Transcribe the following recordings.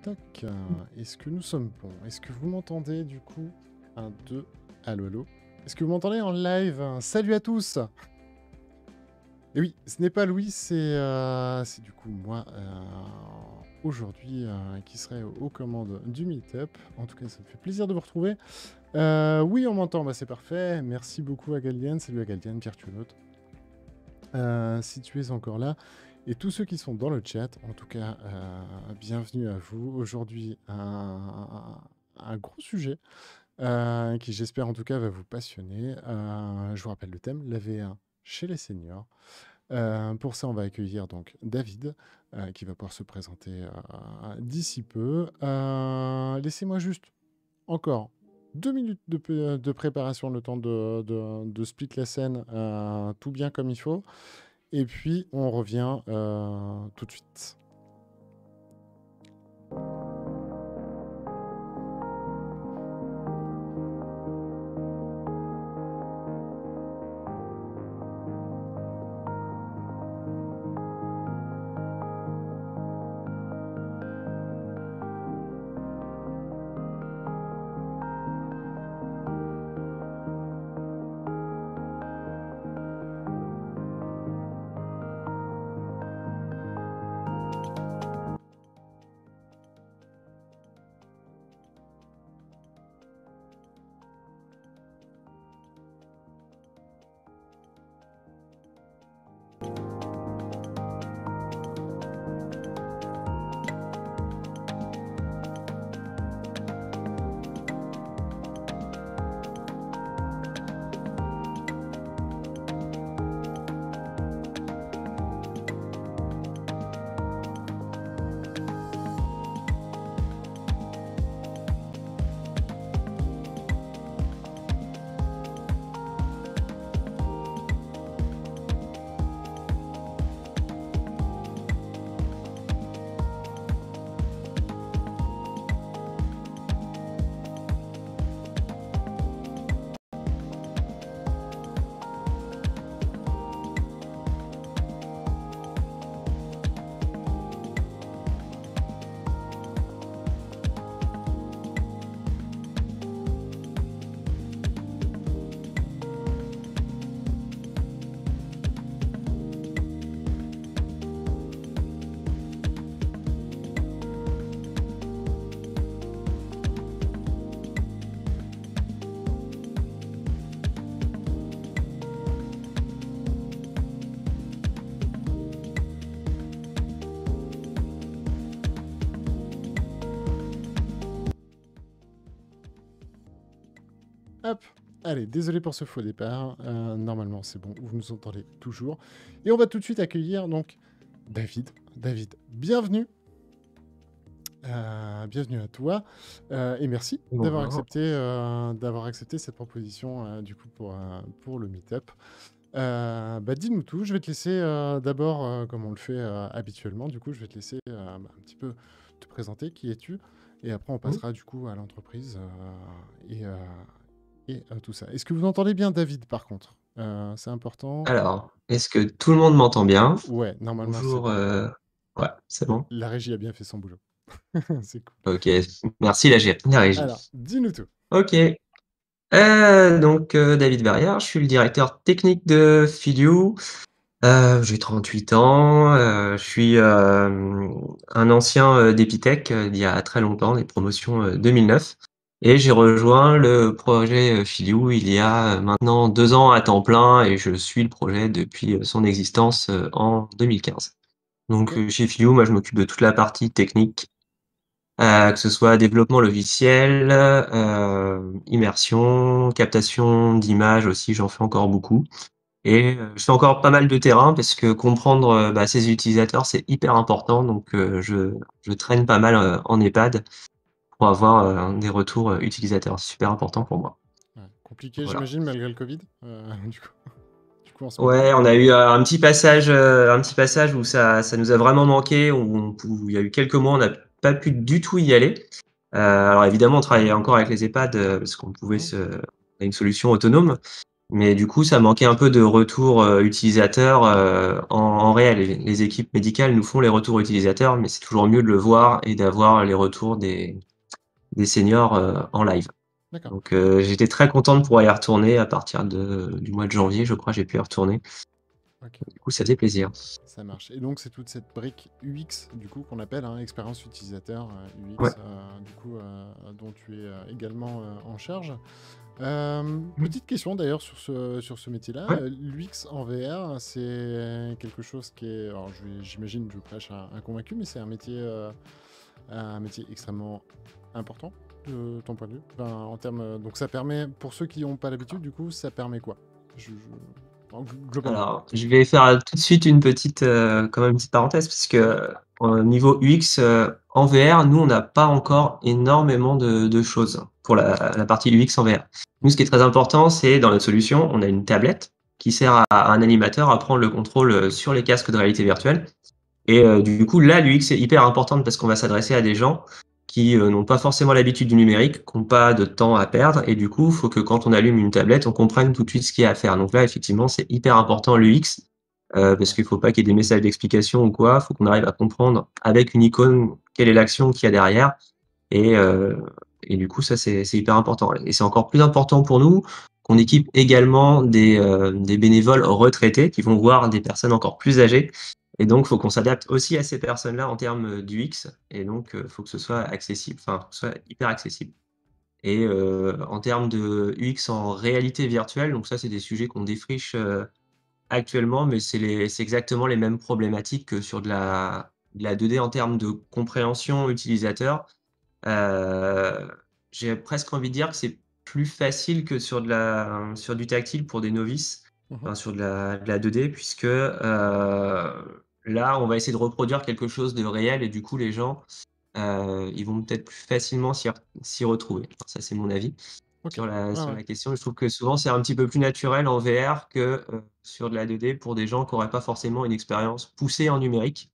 Tac. Est-ce que nous sommes bons? Est-ce que vous m'entendez du coup? 1, 2. Allô, allô. Est-ce que vous m'entendez en live? Salut à tous. Et oui, ce n'est pas Louis, c'est du coup moi aujourd'hui qui serai aux commandes du Meetup. En tout cas, ça me fait plaisir de vous retrouver. Oui, on m'entend, bah, c'est parfait. Merci beaucoup à Galdiane. Salut à Galdiane, Pierre Tunote. Si tu es encore là. Et tous ceux qui sont dans le chat, en tout cas, bienvenue à vous. Aujourd'hui, un gros sujet qui, j'espère en tout cas, va vous passionner. Je vous rappelle le thème, la V1 chez les seniors. Pour ça, on va accueillir donc David, qui va pouvoir se présenter d'ici peu. Laissez-moi juste encore 2 minutes de préparation, le temps de split la scène tout bien comme il faut. Et puis, on revient tout de suite. Hop, allez, désolé pour ce faux départ. Normalement, c'est bon, vous nous entendez toujours. Et on va tout de suite accueillir donc David. David, bienvenue. Bienvenue à toi. Et merci d'avoir accepté cette proposition du coup pour le Meetup. Dis-nous tout. Je vais te laisser d'abord, comme on le fait habituellement, du coup, je vais te laisser un petit peu te présenter. Qui es-tu? Et après, on passera du coup à l'entreprise et tout ça. Est-ce que vous entendez bien David, par contre? C'est important. Alors, est-ce que tout le monde m'entend bien? Ouais, normalement, c'est Bonjour, bon. ouais, c'est bon? La régie a bien fait son boulot. C'est cool. OK, merci la régie. Alors, dis-nous tout. OK, donc David Verrière, je suis le directeur technique de Filiou. J'ai 38 ans, je suis, un ancien, d'Epitech, d'il y a très longtemps, des promotions, 2009 et j'ai rejoint le projet, Filiou il y a, maintenant 2 ans à temps plein et je suis le projet depuis, son existence, en 2015. Donc Ok. chez Filiou, moi je m'occupe de toute la partie technique, que ce soit développement logiciel, immersion, captation d'images aussi, j'en fais encore beaucoup et je fais encore pas mal de terrain parce que comprendre, ses utilisateurs, c'est hyper important donc je traîne pas mal, en EHPAD pour avoir, des retours, utilisateurs. C'est super important pour moi. Ouais, compliqué, Voilà. j'imagine, malgré le Covid, du coup, en ce moment. Ouais, on a eu, un petit passage où ça nous a vraiment manqué, où il y a eu quelques mois, on n'a pas pu du tout y aller. Alors évidemment, on travaillait encore avec les EHPAD, parce qu'on pouvait Mhm. on a une solution autonome, Mais du coup, ça manquait un peu de retour, utilisateur, en réel. Les équipes médicales nous font les retours utilisateurs, mais c'est toujours mieux de le voir et d'avoir les retours des seniors, en live. D'accord. Donc j'étais très content de pouvoir y retourner à partir du mois de janvier, je crois, j'ai pu y retourner. Ok. Du coup, ça faisait plaisir. Ça marche. Et donc, c'est toute cette brique UX, du coup, qu'on appelle hein, expérience utilisateur Ouais. UX, du coup, dont tu es également en charge. Mmh. Petite question d'ailleurs sur ce métier-là. Ouais. L'UX en VR, c'est quelque chose qui est. Alors, j'imagine, je prêche un convaincu, mais c'est un métier extrêmement important de ton point de vue. Enfin, en termes, donc, ça permet, pour ceux qui n'ont pas l'habitude, du coup, ça permet quoi globalement. Alors, je vais faire, tout de suite une petite, quand même une petite parenthèse puisque, Ouais. au niveau UX, en VR, nous, on n'a pas encore énormément de choses pour la partie UX en VR. Nous, ce qui est très important, c'est dans notre solution, on a une tablette qui sert à un animateur à prendre le contrôle, sur les casques de réalité virtuelle et du coup, là, l'UX est hyper importante parce qu'on va s'adresser à des gens qui, n'ont pas forcément l'habitude du numérique, qui ont pas de temps à perdre et du coup, il faut que quand on allume une tablette, on comprenne tout de suite ce qu'il y a à faire. Donc là, effectivement, c'est hyper important l'UX, parce Ouais. qu'il faut pas qu'il y ait des messages d'explication ou quoi. Il faut qu'on arrive à comprendre avec une icône quelle est l'action qu'il y a derrière et heu et du coup, ça, c'est hyper important et c'est encore plus important pour nous qu'on équipe également des bénévoles retraités qui vont voir des personnes encore plus âgées et donc il faut qu'on s'adapte aussi à ces personnes-là en termes, d'UX et donc il faut que ce soit accessible, enfin, que ce soit hyper accessible et en termes de UX en réalité virtuelle, donc ça, c'est des sujets qu'on défriche, actuellement, mais c'est exactement les mêmes problématiques que sur de la 2D en termes de compréhension utilisateur. Heu, j'ai presque envie de dire que c'est plus facile que sur du tactile pour des novices, Mhm. enfin sur de la 2D puisque, là, on va essayer de reproduire quelque chose de réel et du coup les gens, ils vont peut-être plus facilement s'y retrouver. Enfin, ça, c'est mon avis Ok. sur la Ouais, sur ouais. la question. Je trouve que souvent, c'est un petit peu plus naturel en VR que, sur de la 2D pour des gens qui auraient pas forcément une expérience poussée en numérique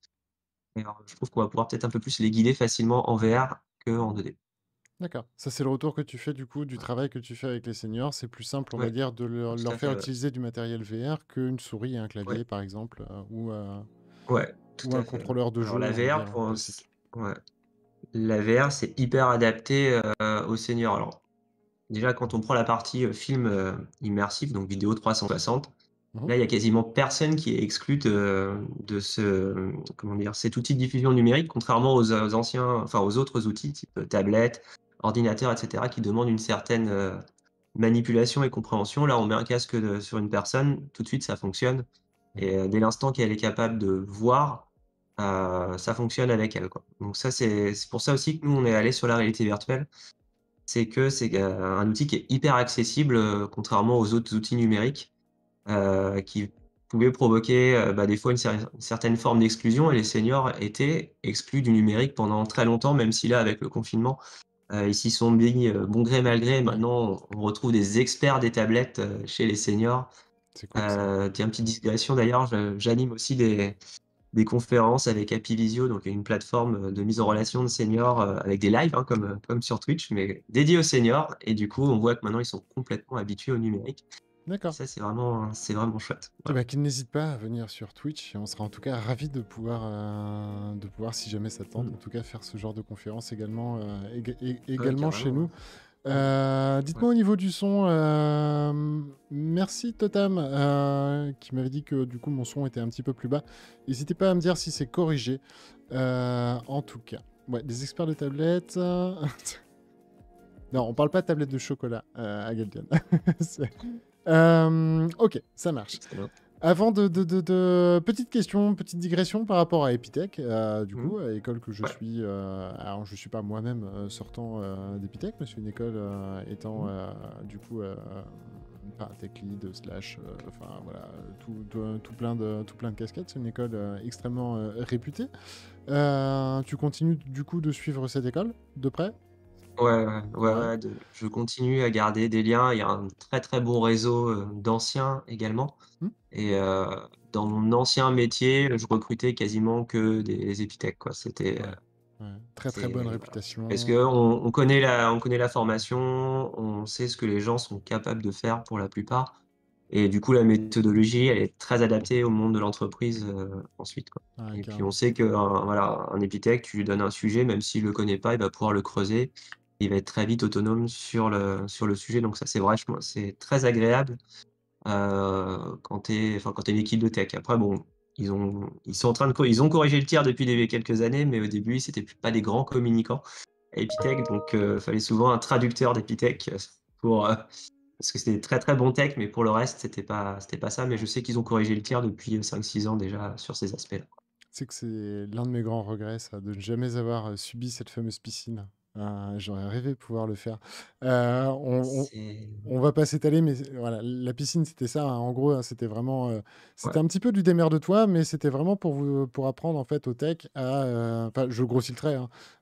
et alors, je trouve qu'on va pouvoir peut-être un peu plus les guider facilement en VR qu'en 2D. D'accord. Ça, c'est le retour que tu fais du coup du travail que tu fais avec les seniors. C'est plus simple, on va Ouais, dire, de tout leur à faire fait, ouais. utiliser du matériel VR qu'une souris et un clavier, Ouais, par exemple, ouais, ou tout un à fait, ouais. contrôleur de Alors jeu, la on va VR dire, pour classique. ouais, la VR, c'est hyper adapté, aux seniors. Alors déjà, quand on prend la partie, film, immersif, donc vidéo 360, Mhm. là, il y a quasiment personne qui est exclu de comment dire? Cet outil de diffusion numérique, contrairement aux anciens enfin, aux autres outils type, tablette, ordinateur et cetera, qui demandent une certaine, manipulation et compréhension. Là, on met un casque, sur une personne, tout de suite, ça fonctionne et dès l'instant qu'elle est capable de voir, ça fonctionne avec elle, quoi. Donc ça, c'est pour ça aussi que nous, on est allés sur la réalité virtuelle. C'est que c'est, un outil qui est hyper accessible, contrairement aux autres outils numériques qui pouvait provoquer, bah, des fois une certaine forme d'exclusion et les seniors étaient exclus du numérique pendant très longtemps, même si là, avec le confinement, ils s'y sont mis, bon gré mal gré. Ouais, Maintenant, on retrouve des experts des tablettes, chez les seniors. c'est cool ça. Tiens, petite digression d'ailleurs, j'anime aussi des conférences avec Apivisio, donc une plateforme, de mise en relation de seniors, avec des lives, hein, comme sur Twitch, mais dédiés aux seniors et du coup, on voit que maintenant ils sont complètement habitués au numérique. D'accord. Ça, c'est vraiment chouette. Eh Voilà. ben, qu'ils n'hésitent pas à venir sur Twitch et on sera en tout cas ravis de pouvoir, si jamais ça tente, Mmh. en tout cas faire ce genre de conférence également, Ouais, également chez carrément, nous. ouais. Mmh. Ouais. Dites-moi au niveau du son, merci Totam qui m'avait dit que du coup mon son était un petit peu plus bas. N'hésitez pas à me dire si c'est corrigé. En tout cas, ouais, des experts de tablettes. Non, on parle pas de tablette de chocolat à Galdian. Ok, ça marche. Excellent. Avant petite question, petite digression par rapport à Epitech, du Mmh. coup, à l'école que je Ouais. suis. Alors, je suis pas moi-même sortant d'Epitech, mais c'est une école étant Mmh. du coup pas tech lead slash, enfin voilà, tout plein de casquettes. C'est une école extrêmement réputée. Tu continues du coup de suivre cette école de près? Ouais, ouais, ouais, Ouais. ouais, je continue à garder des liens. Il y a un très, très bon réseau, d'anciens également Hmm. et dans mon ancien métier, je recrutais quasiment que des épithèques, quoi. Ouais. Ouais. Très très bonne C'est voilà. Parce réputation. qu'on on connaît la formation, on sait ce que les gens sont capables de faire pour la plupart et du coup, la méthodologie, elle est très adaptée au monde de l'entreprise, ensuite, quoi. Ouais, Et puis on carrément. sait qu'un voilà, un épithèque, tu lui donnes un sujet, même s'il le connaît pas, il va pouvoir le creuser. Il va être très vite autonome sur le sujet, donc ça, c'est très agréable, quand tu es une équipe de tech. Après bon, ils sont en train de co ils ont corrigé le tir depuis quelques années, mais au début, c'était pas des grands communicants à Epitech, donc fallait souvent un traducteur d'Epitech, pour, parce que c'était des très, très bons tech, mais pour le reste, c'était pas ça. Mais je sais qu'ils ont corrigé le tir depuis, 5-6 ans déjà sur ces aspects-là. C'est que c'est l'un de mes grands regrets, ça, de ne jamais avoir subi cette fameuse piscine. J'aurais rêvé de pouvoir le faire. C'est On va pas s'étaler, mais voilà, la piscine, c'était ça, hein. En gros, hein, c'était vraiment, Ouais, c'était un petit peu du démerde-toi, mais c'était vraiment pour apprendre en fait au tech à, enfin, je grossis le trait,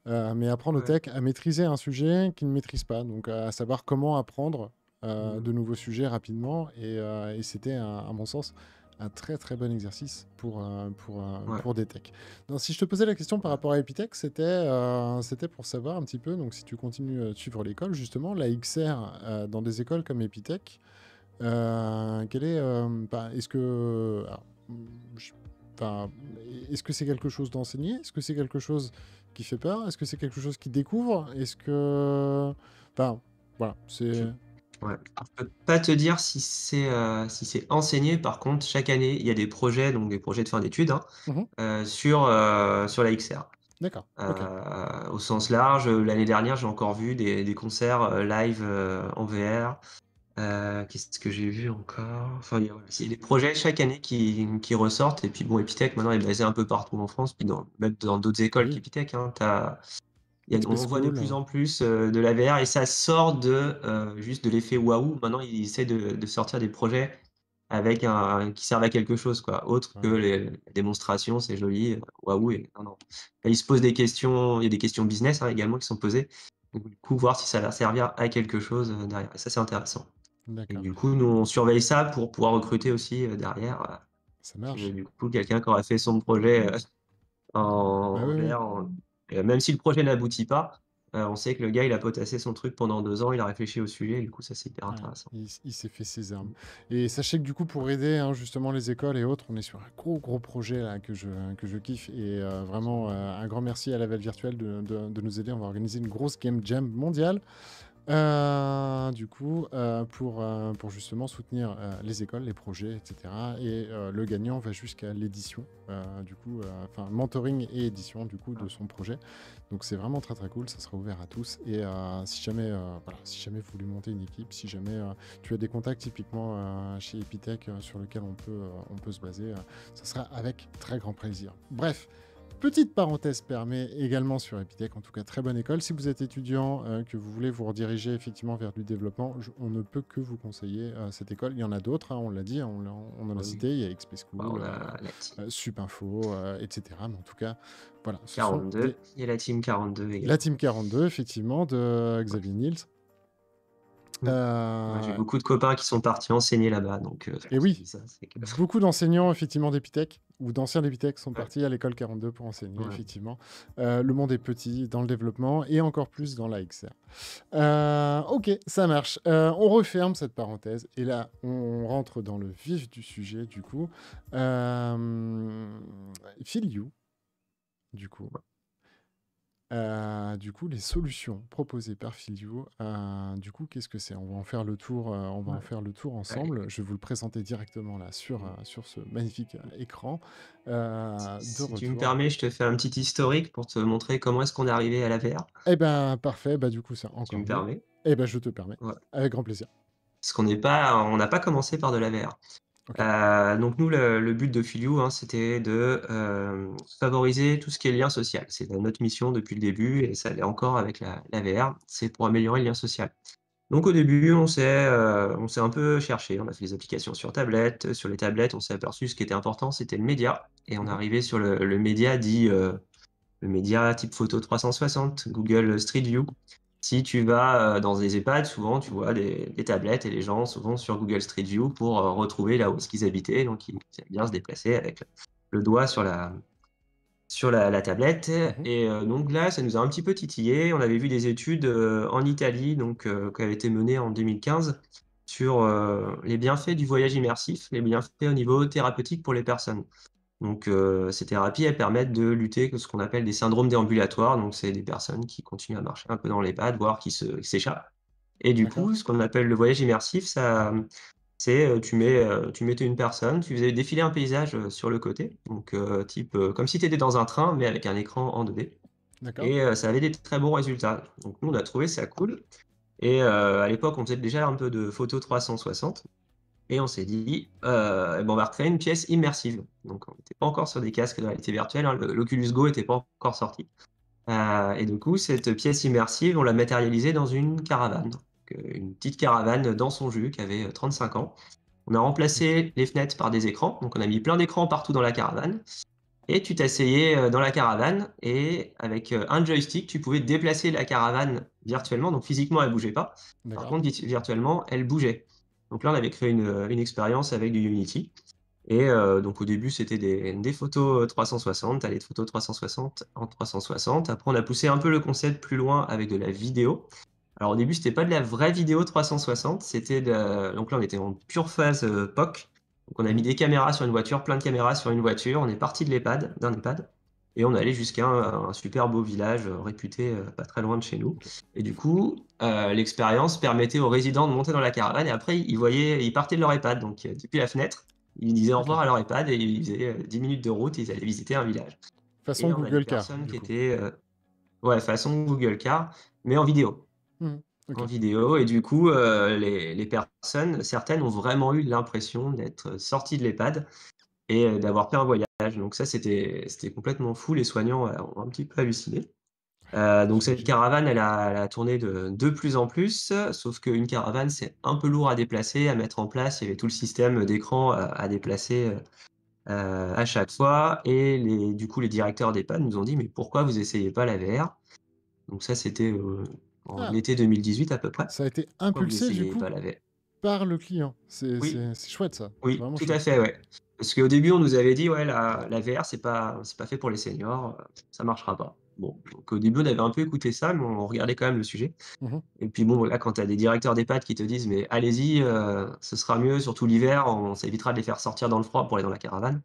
hein, mais apprendre au ouais. tech à maîtriser un sujet qu'ils ne maîtrisent pas, donc à savoir comment apprendre Mmh. de nouveaux sujets rapidement, et c'était, à mon sens, un très très bon exercice Ouais, pour des techs. Donc, si je te posais la question par ouais. rapport à Epitech, c'était pour savoir un petit peu, donc si tu continues de suivre l'école, justement, la XR dans des écoles comme Epitech, quel est, bah, est-ce que, alors, je- enfin, est-ce que c'est quelque chose d'enseigné? Est-ce que c'est quelque chose qui fait peur? Est-ce que c'est quelque chose qui découvre? Est-ce que, enfin, voilà, Je c'est. Ouais. Je peux pas te dire si c'est enseigné. Par contre, chaque année, il y a des projets, donc des projets de fin d'études, hein, Mhm. sur la XR. D'accord, ok. Au sens large, l'année dernière, j'ai encore vu des concerts, live, en VR. Qu'est-ce que j'ai vu encore? Enfin, il y a voilà, c'est des projets chaque année qui ressortent, et puis bon, Epitech maintenant est basé un peu partout en France, puis même dans d'autres écoles Oui, qu'Epitech, hein. XP On voit de School. plus en plus, de la VR, et ça sort juste de l'effet waouh. Maintenant, ils essaient de sortir des projets avec un qui servent à quelque chose, quoi, autre que Ouais. les démonstrations, c'est joli, waouh, et non, non. Là, ils se posent des questions, il y a des questions business, hein, également, qui sont posées. Donc du coup, voir si ça va servir à quelque chose, derrière, et ça, c'est intéressant. Et D'accord, du coup, nous, on surveille ça pour pouvoir recruter aussi, derrière, ça que marche. du coup, quelqu'un qui aura fait son projet, Bah en oui, oui. VR, même si le projet n'aboutit pas, on sait que le gars, il a potassé son truc pendant 2 ans, il a réfléchi au sujet, et du coup, ça, c'est hyper Ouais, intéressant. il s'est fait ses armes. Mmh. Et sachez que du coup, pour aider hein, justement les écoles et autres, on est sur un gros projet là que je kiffe. Et vraiment, un grand merci à la Val Virtuelle de nous aider. On va organiser une grosse Game Jam mondiale. Du coup, pour justement soutenir les écoles, les projets, etc. Et le gagnant va jusqu'à l'édition, du coup, enfin, mentoring et édition, du coup, de son projet. Donc c'est vraiment très très cool, ça sera ouvert à tous. Et si jamais, voilà, si jamais vous voulez monter une équipe, si jamais tu as des contacts typiquement chez Epitech sur lesquels on peut se baser, ça sera avec très grand plaisir. Bref. Petite parenthèse permet également sur Epitech, en tout cas très bonne école. Si vous êtes étudiant, que vous voulez vous rediriger effectivement vers du développement, on ne peut que vous conseiller cette école. Il y en a d'autres, hein, on l'a dit, on en a Ah oui, cité, il y a XP bah, School, on a la team Supinfo, etc. Mais en tout cas, voilà, ce sont 42, des... il y a la team 42 La également. Team 42, effectivement, de Ouais. Xavier Niels. Mmh. Ouais, j'ai Euh, beaucoup de copains qui sont partis enseigner là-bas, donc c'est et pour ça que je oui, dis ça, c'est que beaucoup d'enseignants, effectivement, d'Epitech, ou d'anciens d'Epitech sont ouais, partis à l'école 42 pour enseigner, ouais. effectivement. Le monde est petit dans le développement et encore plus dans la XR. Ok, ça marche. On referme cette parenthèse et là, on rentre dans le vif du sujet, du coup. Phil You, du coup. Les solutions proposées par Filio, du coup, qu'est-ce que c'est? On va en faire le tour, on va en Ouais. faire le tour Ouais. ensemble. Je vais vous le présenter directement là sur, Mmh. sur ce magnifique écran de Si tu me retour. permets, je te fais un petit historique pour te montrer comment est-ce qu'on est arrivé à la VR, Eh ben, parfait. Bah, du coup, c'est si tu me encore mieux. permets. Eh ben, je te permets. Ouais. Avec grand plaisir. Parce on n'a pas commencé par de la VR. Ok. Donc nous, le but de Filiou, hein, c'était de, favoriser tout ce qui est lien social. C'est notre mission depuis le début, et ça l'est encore avec la VR, c'est pour améliorer le lien social. Donc au début, on s'est un peu cherché, on a fait des applications sur tablette. Sur les tablettes, on s'est aperçu ce qui était important, c'était le média, et on est Mhm. arrivé sur le média dit, le média type photo 360, Google Street View. Si tu vas, dans des EHPAD, souvent tu vois des tablettes, et les gens souvent sur Google Street View pour, retrouver là où est-ce qu'ils habitaient, donc ils aiment bien se déplacer avec le doigt sur la tablette. Mhm. Et donc là, ça nous a un petit peu titillé. On avait vu des études, en Italie, donc qui avaient été menées en 2015, sur, les bienfaits du voyage immersif, les bienfaits au niveau thérapeutique pour les personnes. Donc, ces thérapies, elles permettent de lutter contre ce qu'on appelle des syndromes déambulatoires. Donc, c'est des personnes qui continuent à marcher un peu dans les pattes, voire qui s'échappent. Et du D'accord. coup, ce qu'on appelle le voyage immersif, ça, c'est, tu mettais une personne, tu faisais défiler un paysage, sur le côté, donc, type, comme si tu étais dans un train, mais avec un écran en 2D D'accord. et ça avait des très bons résultats. Donc nous, on a trouvé ça cool et à l'époque, on faisait déjà un peu de photos 360 et on s'est dit, eh ben, on va recréer une pièce immersive. Donc on n'était pas encore sur des casques de réalité virtuelle, hein, l'Oculus Go était pas encore sorti. Et du coup, cette pièce immersive, on l'a matérialisée dans une caravane. Donc, une petite caravane dans son jus qui avait, 35 ans. On a OK. remplacé les fenêtres par des écrans, donc on a mis plein d'écrans partout dans la caravane et tu t'asseyais, dans la caravane et avec, un joystick, tu pouvais déplacer la caravane virtuellement, donc physiquement elle bougeait pas. Par D'accord. contre virtuellement, elle bougeait. Donc là, on avait créé une expérience avec du Unity et donc au début, c'était des photos, 360, tu as les photos 360 en 360. Après, on a poussé un peu le concept plus loin avec de la vidéo. Alors au début, c'était pas de la vraie vidéo 360, c'était de donc là, on était en pure phase, POC. Donc on a mis Mmh. des caméras sur une voiture, plein de caméras sur une voiture. On est parti de d'un EHPAD et on est allé jusqu'à un super beau village, réputé, pas très loin de chez nous OK. et du coup, l'expérience permettait aux résidents de monter dans la caravane et après ils partaient de leur EHPAD donc depuis la fenêtre, ils disaient au revoir OK. à leur EHPAD et ils faisaient, 10 minutes de route, ils allaient visiter un village Façon et on a des Google Car, personnes du qui coup? étaient, ouais, façon Google Car, mais en vidéo. Mmh. En OK. vidéo et du coup, les personnes, certaines ont vraiment eu l'impression d'être sorties de l'EHPAD et d'avoir fait un voyage. Donc ça, c'était complètement fou. Les soignants, ont un petit peu halluciné. Donc cette J'imagine. caravane, elle a tourné de plus en plus, sauf qu'une caravane, c'est un peu lourd à déplacer, à mettre en place. Il y avait tout le système d'écran à déplacer, à chaque fois et du coup, les directeurs d'EHPAD nous ont dit: «Mais pourquoi vous essayez pas la VR?» Donc ça, c'était, en Ah! été 2018 à peu près. Ça a été Pourquoi vous impulsé, du essayez coup, pas la VR? par le client. C'est Oui, c'est c'est chouette ça, c'est oui, vraiment tout à chouette. fait, ouais. Parce qu'au début, on nous avait dit: «Ouais, la VR, c'est pas fait pour les seniors, ça marchera pas». Bon, donc au début, on avait un peu écouté ça, mais on regardait quand même le sujet Mmh mh. et puis bon, là, quand tu as des directeurs d'EHPAD qui te disent: «Mais allez-y, ce sera mieux, surtout l'hiver, ça évitera de les faire sortir dans le froid pour aller dans la caravane».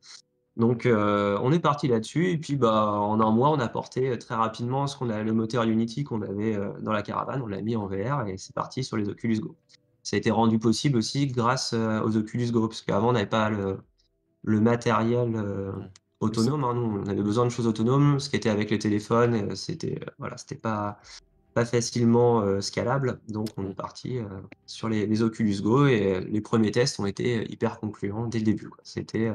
Donc on est parti là-dessus et puis, bah, en un mois, on a porté, très rapidement le moteur Unity qu'on avait, dans la caravane, on l'a mis en VR et c'est parti sur les Oculus Go. Ça a été rendu possible aussi grâce, aux Oculus Go, parce qu'avant on n'avait pas le matériel, Ouais. Mais c'est autonome, hein. Nous, on avait besoin de choses autonomes, ce qui était avec les téléphones, c'était, voilà, c'était pas facilement, scalable. Donc on est ouais. parti, sur les Oculus Go et les premiers tests ont été, hyper concluants dès le début, quoi. C'était,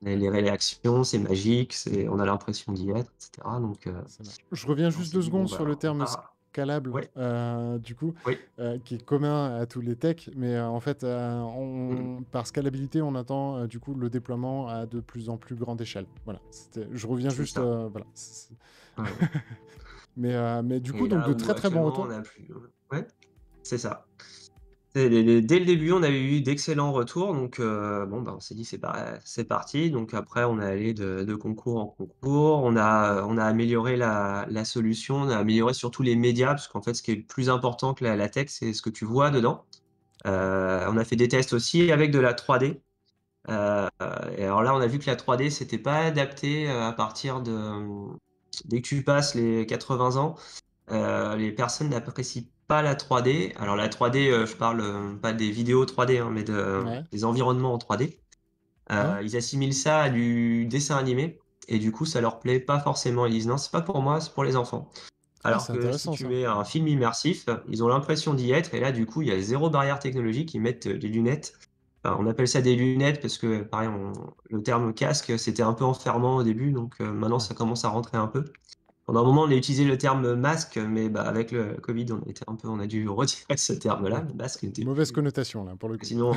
les réactions, c'est magique, on a l'impression d'y être, et cetera. Donc, Ça marche. Je reviens on juste s'est 2 dit: «Bon, secondes sur le bah, on terme part». scalable, Oui, du coup, oui. qui est commun à tous les techs, mais en fait, Mmh. on par scalabilité, on entend, du coup, le déploiement à de plus en plus grande échelle. Voilà, je reviens C'est juste, ça. voilà, Ouais, ouais mais du coup, et donc là de où très, très bons actuellement on retours. a plus ouais, c'est ça. Dès le début, on avait eu d'excellents retours, donc bon, bah, on s'est dit: C'est parti». Donc après, on est allé de concours en concours. On a amélioré la solution, on a amélioré surtout les médias, parce qu'en fait, ce qui est le plus important que la tech, c'est ce que tu vois dedans. OK. On a fait des tests aussi avec de la 3D. Heu et alors là, on a vu que la 3D, c'était pas adapté, à partir de, dès que tu passes les 80 ans, les personnes n'apprécient pas la 3D. Alors la 3D, je parle, pas des vidéos 3D, hein, mais Ouais. des environnements en 3D. Ah! Ils assimilent ça à du dessin animé et du coup, ça leur plaît pas forcément. Ils disent: «Non, c'est pas pour moi, c'est pour les enfants». Ah, Alors c'est que si intéressant tu ça. mets un film immersif, ils ont l'impression d'y être et là, du coup, il y a zéro barrière technologique. Ils mettent, des lunettes. Enfin, on appelle ça des lunettes parce que pareil, le terme casque, c'était un peu enfermant au début, donc maintenant Ouais. ça commence à rentrer un peu. Pendant un moment, on a utilisé le terme masque, mais bah, avec le Covid, on a dû retirer ce terme-là. Oui. Le masque n'était Mauvaise plus, connotation là, pour le coup. sinon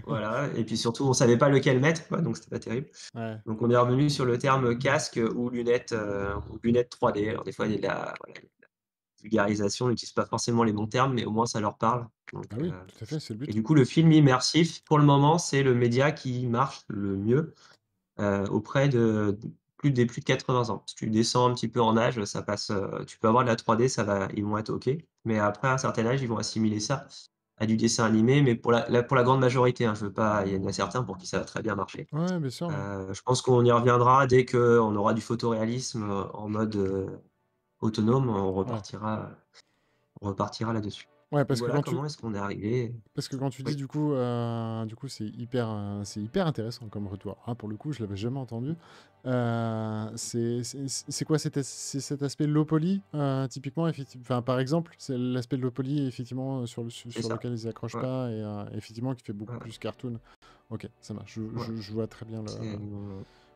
voilà et puis surtout, on savait pas lequel mettre, quoi, donc c'était pas terrible. Ouais. Donc on est revenu sur le terme casque, ou lunettes 3D. Alors des fois, il y a de la voilà, vulgarisation, on n'utilise pas forcément les bons termes, mais au moins ça leur parle. Donc, Ah oui, tout à fait, c'est le et but. du coup, le film immersif, pour le moment, c'est le média qui marche le mieux, auprès de plus de 80 ans. Si tu descends un petit peu en âge, ça passe, tu peux avoir de la 3D, ils vont être OK, mais après un certain âge, ils vont assimiler ça. à du dessin animé, mais pour la grande majorité, hein. Je veux pas il y en a certains pour qui ça va très bien marcher. Ouais, bien sûr, ouais. Je pense qu'on y reviendra dès qu'on aura du photoréalisme, en mode, autonome, Ouais. on repartira là-dessus. Ouais, Donc voilà comment est-ce qu'on est arrivé. parce que quand tu dis Oui, du coup, c'est hyper intéressant comme retour. Ah, pour le coup, je l'avais jamais entendu. C'est quoi c'est cet aspect low poly, typiquement, enfin, par exemple, c'est l'aspect low poly, effectivement, c'est sur ça. lequel ils accrochent Ouais, pas et effectivement, qui fait beaucoup ouais, plus cartoon. Ok, ça marche. ouais. Je vois très bien C'est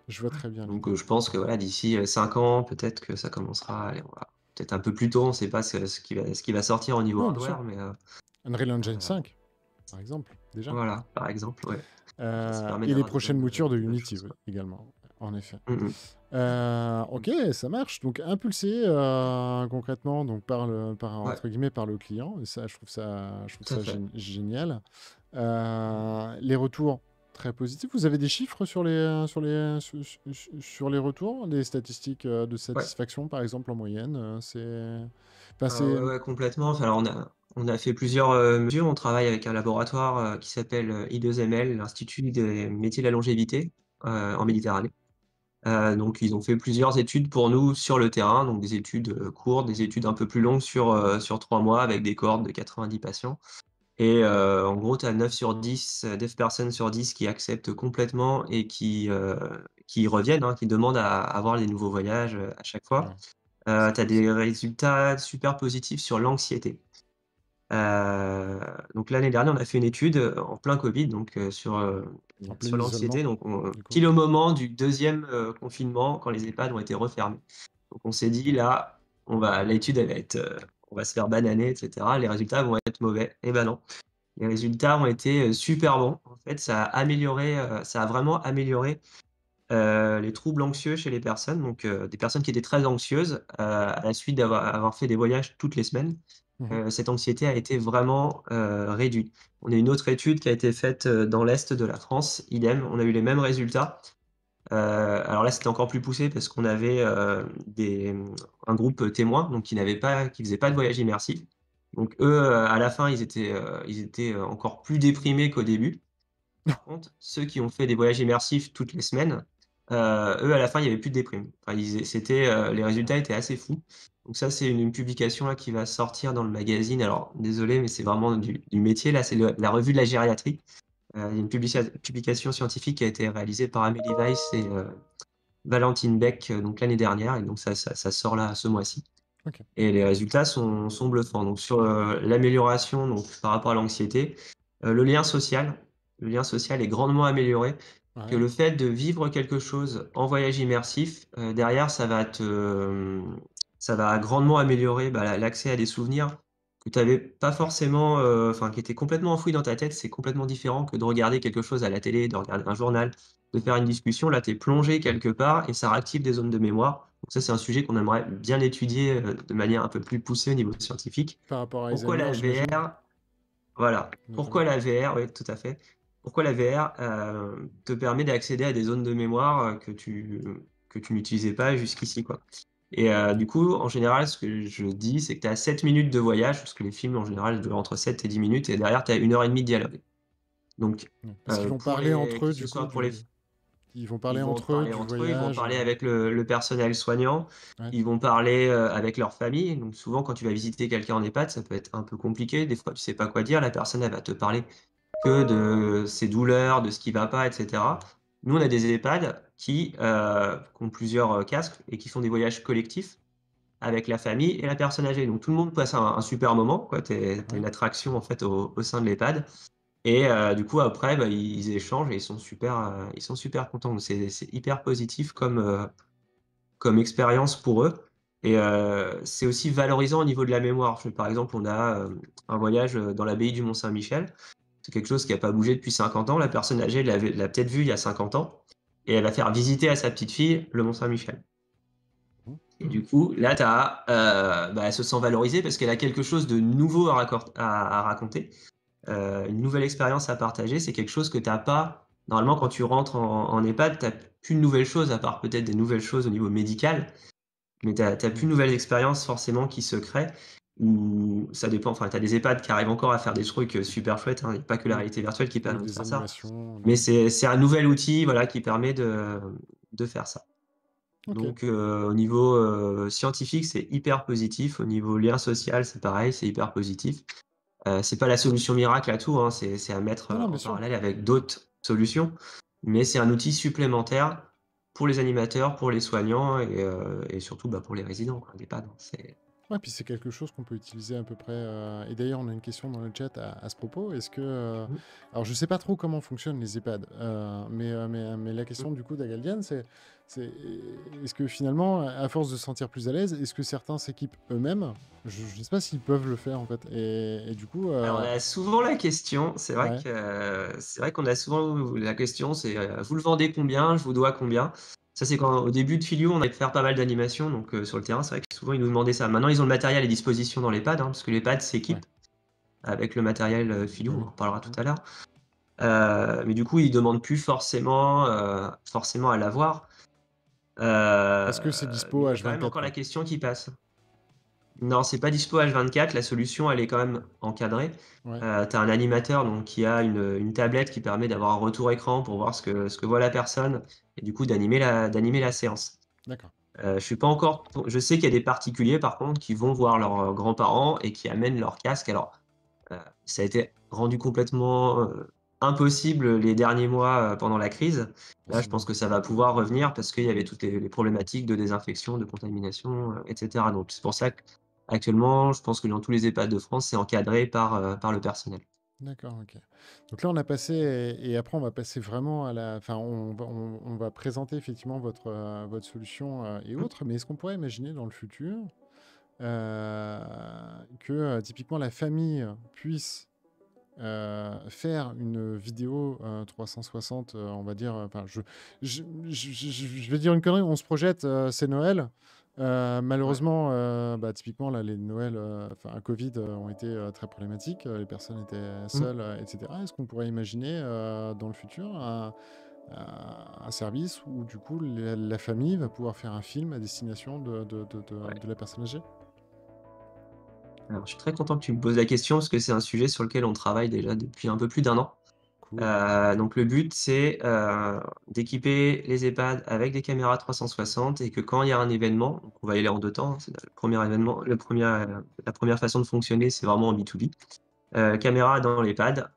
je vois très bien donc l'idée. je pense que voilà, d'ici, 5 ans, peut-être que ça commencera, allez, on va peut-être un peu plus tôt, on sait pas ce qui va sortir au niveau Non, bien sûr. hardware, mais Unreal Engine heu, 5, par exemple, déjà. voilà, par exemple, ouais. Ça permet Et les d'avoir prochaines moutures de de bonnes Unity, choses, oui, quoi. également, en effet. Mmh mh. Mmh. Ok, ça marche. Donc impulsé concrètement donc Ouais, entre guillemets par le client. Et ça, je trouve tout à ça fait. génial. Les retours très positifs. Vous avez des chiffres sur les retours, des statistiques de Ouais. satisfaction par exemple en moyenne. Enfin, c'est Ouais, ouais, complètement. Enfin, alors on a fait plusieurs, mesures. On travaille avec un laboratoire, qui s'appelle, I2ML, l'Institut des métiers de la longévité, en ok. Méditerranée. Donc ils ont fait plusieurs études pour nous sur le terrain, donc des études, courtes, des études un peu plus longues sur 3 mois avec des cohortes de 90 patients et en gros, tu as 9 sur 10, 9 personnes sur 10 qui acceptent complètement et qui reviennent, hein, qui demandent à avoir les nouveaux voyages, à chaque fois. Ouais, c'est Tu as cool ça. des résultats super positifs sur l'anxiété. Donc l'année dernière, on a fait une étude, en plein covid, donc En plein sur l'anxiété, isolement, donc du coup. pile au moment du deuxième e confinement, quand les EHPAD ont été refermés. Donc on s'est dit: Ouais. «Là, l'étude elle va être, on va se faire bananer et cetera, les résultats vont être mauvais». Et ben non, les résultats ont été, super bons. En fait, ça a vraiment amélioré, les troubles anxieux chez les personnes, donc des personnes qui étaient très anxieuses, à la suite avoir fait des voyages toutes les semaines. Mhm. Cette anxiété a été vraiment, réduite. On a une autre étude qui a été faite, dans l'est de la France, idem, on a eu les mêmes résultats. Alors là, c'était encore plus poussé parce qu'on avait, un groupe témoin, donc qui faisait pas de voyage immersif. Donc eux, à la fin, ils étaient, encore plus déprimés qu'au début. Par contre, ceux qui ont fait des voyages immersifs toutes les semaines, eux, à la fin, il y avait plus de déprime. Enfin, les résultats étaient assez fous. Donc ça, c'est une publication là qui va sortir dans le magazine. Alors désolé, mais c'est vraiment du métier là, c'est la revue de la gériatrie. Il y a une publication scientifique qui a été réalisée par Amélie Weiss et Valentine Beck, donc l'année dernière et donc ça sort là ce mois-ci Ok. et les résultats sont bluffants. Donc sur, l'amélioration donc par rapport à l'anxiété, le lien social est grandement amélioré. Que Ouais. le fait de vivre quelque chose en voyage immersif, derrière ça va grandement améliorer, bah, l'accès à des souvenirs que tu avais pas forcément, enfin qui étaient complètement enfouis dans ta tête. C'est complètement différent que de regarder quelque chose à la télé, de regarder un journal, de faire une discussion. Là, tu es plongé quelque part et ça réactive des zones de mémoire. Donc ça, c'est un sujet qu'on aimerait bien étudier, de manière un peu plus poussée au niveau scientifique. Par rapport à Pourquoi Alzheimer, la j'imagine, VR voilà. Pourquoi notamment. la VR? Oui, tout à fait. Pourquoi la VR, te permet d'accéder à des zones de mémoire, que tu n'utilisais pas jusqu'ici, quoi. Et du coup, en général, ce que je dis, c'est que tu as 7 minutes de voyage, parce que les films, en général, durent entre 7 et 10 minutes et derrière, tu as 1 heure et demie de dialogue. Donc, Ouais. Parce qu'ils vont pour parler entre que eux, ce du coup, soit pour les ils vont ils parler vont entre eux parler du entre eux, ils vont voyage. parler avec le personnel soignant, Ouais. ils vont parler, avec leur famille. Donc souvent, quand tu vas visiter quelqu'un en EHPAD, ça peut être un peu compliqué. Des fois, tu sais pas quoi dire. La personne, elle va te parler que de ses douleurs, de ce qui va pas et cetera. Nous, on a des EHPAD qui ont plusieurs, casques et qui font des voyages collectifs avec la famille et la personne âgée. Donc tout le monde passe un super moment, quoi. Tu es Ouais. une attraction, en fait, au sein de l'EHPAD et du coup, après, bah, ils échangent et ils sont super contents. Donc c'est hyper positif comme expérience pour eux et c'est aussi valorisant au niveau de la mémoire. Par exemple, on a, un voyage, dans l'abbaye du Mont-Saint-Michel. C'est quelque chose qui a pas bougé depuis 50 ans. La personne âgée l'a peut-être vu il y a 50 ans et elle va faire visiter à sa petite fille le Mont-Saint-Michel Mhm. et du coup, là, bah, elle se sent valorisée parce qu'elle a quelque chose de nouveau à raconter, une nouvelle expérience à partager. C'est quelque chose que tu as pas normalement quand tu rentres en EHPAD, tu as plus de nouvelles choses à part peut-être des nouvelles choses au niveau médical, mais tu as plus Mhm. de nouvelles expériences forcément qui se créent ou ça dépend, enfin, tu as des EHPAD qui arrivent encore à faire des trucs, super chouettes, hein. Il y a pas que la Mmh. réalité virtuelle qui Oui, permet de des faire ça. animations, Mais des c'est un nouvel outil, voilà, qui permet de faire ça. OK. Donc au niveau, scientifique, c'est hyper positif. Au niveau lien social, c'est pareil, c'est hyper positif. C'est pas la solution miracle à tout, hein, c'est à mettre, Non, non, bien en sûr. parallèle avec d'autres solutions, mais c'est un outil supplémentaire pour les animateurs, pour les soignants et surtout, bah, pour les résidents, quoi, d'EHPAD, hein. C'est Ouais, puis c'est quelque chose qu'on peut utiliser à peu près. Et d'ailleurs, on a une question dans le chat à ce propos. Est-ce que. mmh, Alors, je sais pas trop comment fonctionnent les EHPAD, mais la mmh. question du coup d'Agaldian, c'est est-ce que finalement, à force de se sentir plus à l'aise, est-ce que certains s'équipent eux-mêmes? Je sais pas s'ils peuvent le faire en fait. Et du coup, Alors on a souvent la question, ouais, c'est vrai qu'on a souvent la question, c'est, «Vous le vendez combien? Je vous dois combien?» Ça, c'est quand au début de Filio, on allait faire pas mal d'animations, donc sur le terrain, c'est vrai que souvent ils nous demandaient ça. Maintenant, ils ont le matériel à disposition dans l'EHPAD, hein, parce que l'EHPAD ouais, s'équipe avec le matériel, bah Filio, on oui. en reparlera tout Mm. à l'heure. Mais du coup, ils demandent plus forcément à l'avoir, Est-ce que c'est mais dispo il y a quand même H24 encore la quoi? question qui passe. Non, c'est pas dispo H24, la solution, elle est quand même encadrée. Ouais, Tu as un animateur donc qui a une tablette qui permet d'avoir un retour écran pour voir ce que voit la personne et du coup d'animer la séance. d'accord. Je suis pas encore je sais qu'il y a des particuliers par contre qui vont voir leurs, grands-parents et qui amènent leur casque. Alors, ça a été rendu complètement, impossible les derniers mois, pendant la crise. Là, je pense Possiblement. que ça va pouvoir revenir parce qu'il y avait toutes les problématiques de désinfection, de contamination, et cetera. Donc c'est pour ça qu'actuellement, je pense que dans tous les EHPAD de France, c'est encadré par le personnel. D'accord, OK. Donc là, on a passé et après on va passer vraiment à la enfin, on va présenter effectivement votre solution, et Mmh, autres, mais est-ce qu'on pourrait imaginer dans le futur, heu, que, typiquement la famille puisse, faire une vidéo, 360, on va dire, enfin je vais dire une connerie, on se projette, c'est Noël. ouais. Malheureusement, bah, typiquement là, les Noëls, enfin Covid, ont été, très problématiques. Les personnes étaient Mmh. seules, et cetera. Est-ce qu'on pourrait imaginer, dans le futur un service où du coup la famille va pouvoir faire un film à destination Ouais. de la personne âgée? Alors je suis très content que tu me poses la question parce que c'est un sujet sur lequel on travaille déjà depuis un peu plus d'1 an. Cool. Donc le but, c'est, d'équiper les EHPAD avec des caméras 360 et que quand il y a un événement, donc on va y aller en 2 temps, hein, c'est le premier événement, la première façon de fonctionner, c'est vraiment en B2B. Caméra dans l'EHPAD,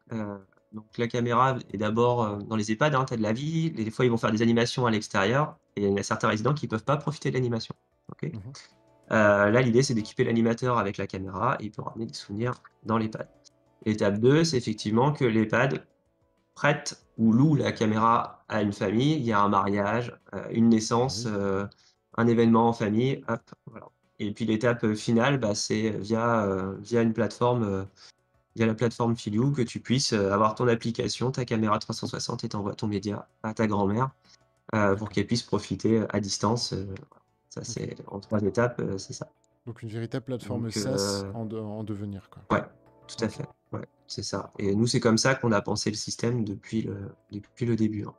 donc la caméra est d'abord, dans les EHPAD, hein, tu as de la vie, des fois ils vont faire des animations à l'extérieur et il y a certains résidents qui peuvent pas profiter de l'animation. OK? Mmh. Là, l'idée, c'est d'équiper l'animateur avec la caméra et il peut ramener des souvenirs dans l'EHPAD. L'étape 2, c'est effectivement que l'EHPAD prête ou loue la caméra à une famille. Il y a un mariage, une Ah naissance, oui. un événement en famille, hop, voilà. Et puis l'étape, finale, bah, c'est via une plateforme, via la plateforme Philiou que tu puisses, avoir ton application, ta caméra 360 et tu envoies ton média à ta grand-mère, pour D'accord. qu'elle puisse profiter, à distance, voilà. Ça, OK. c'est en 3 étapes, c'est ça. Donc une véritable plateforme Donc SaaS en devenir, quoi. ouais, tout à OK. fait, ouais, c'est ça et nous, c'est comme ça qu'on a pensé le système depuis le début, hein.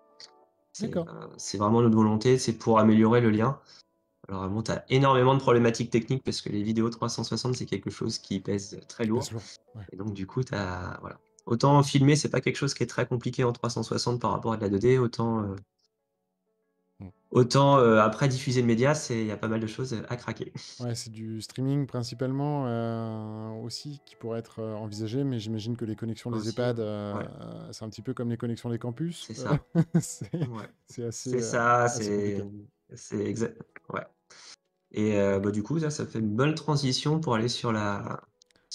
D'accord. C'est vraiment notre volonté, c'est pour améliorer le lien. Alors vraiment, tu as énormément de problématiques techniques parce que les vidéos 360, c'est quelque chose qui pèse très Qui lourd pèse lourd. Ouais. et donc du coup, voilà. Autant filmer, c'est pas quelque chose qui est très compliqué en 360 par rapport à de la 2D, Mmh. après diffuser le média, il y a pas mal de choses, à craquer. Ouais, c'est du streaming principalement, aussi qui pourrait être, envisagé, mais j'imagine que les connexions des Aussi, EHPAD, ouais, c'est un petit peu comme les connexions des campus. c'est ça. C'est Ouais, c'est assez, c'est ça, assez compliqué. c'est exact ouais et OK. bah, du coup, ça fait une bonne transition pour aller sur la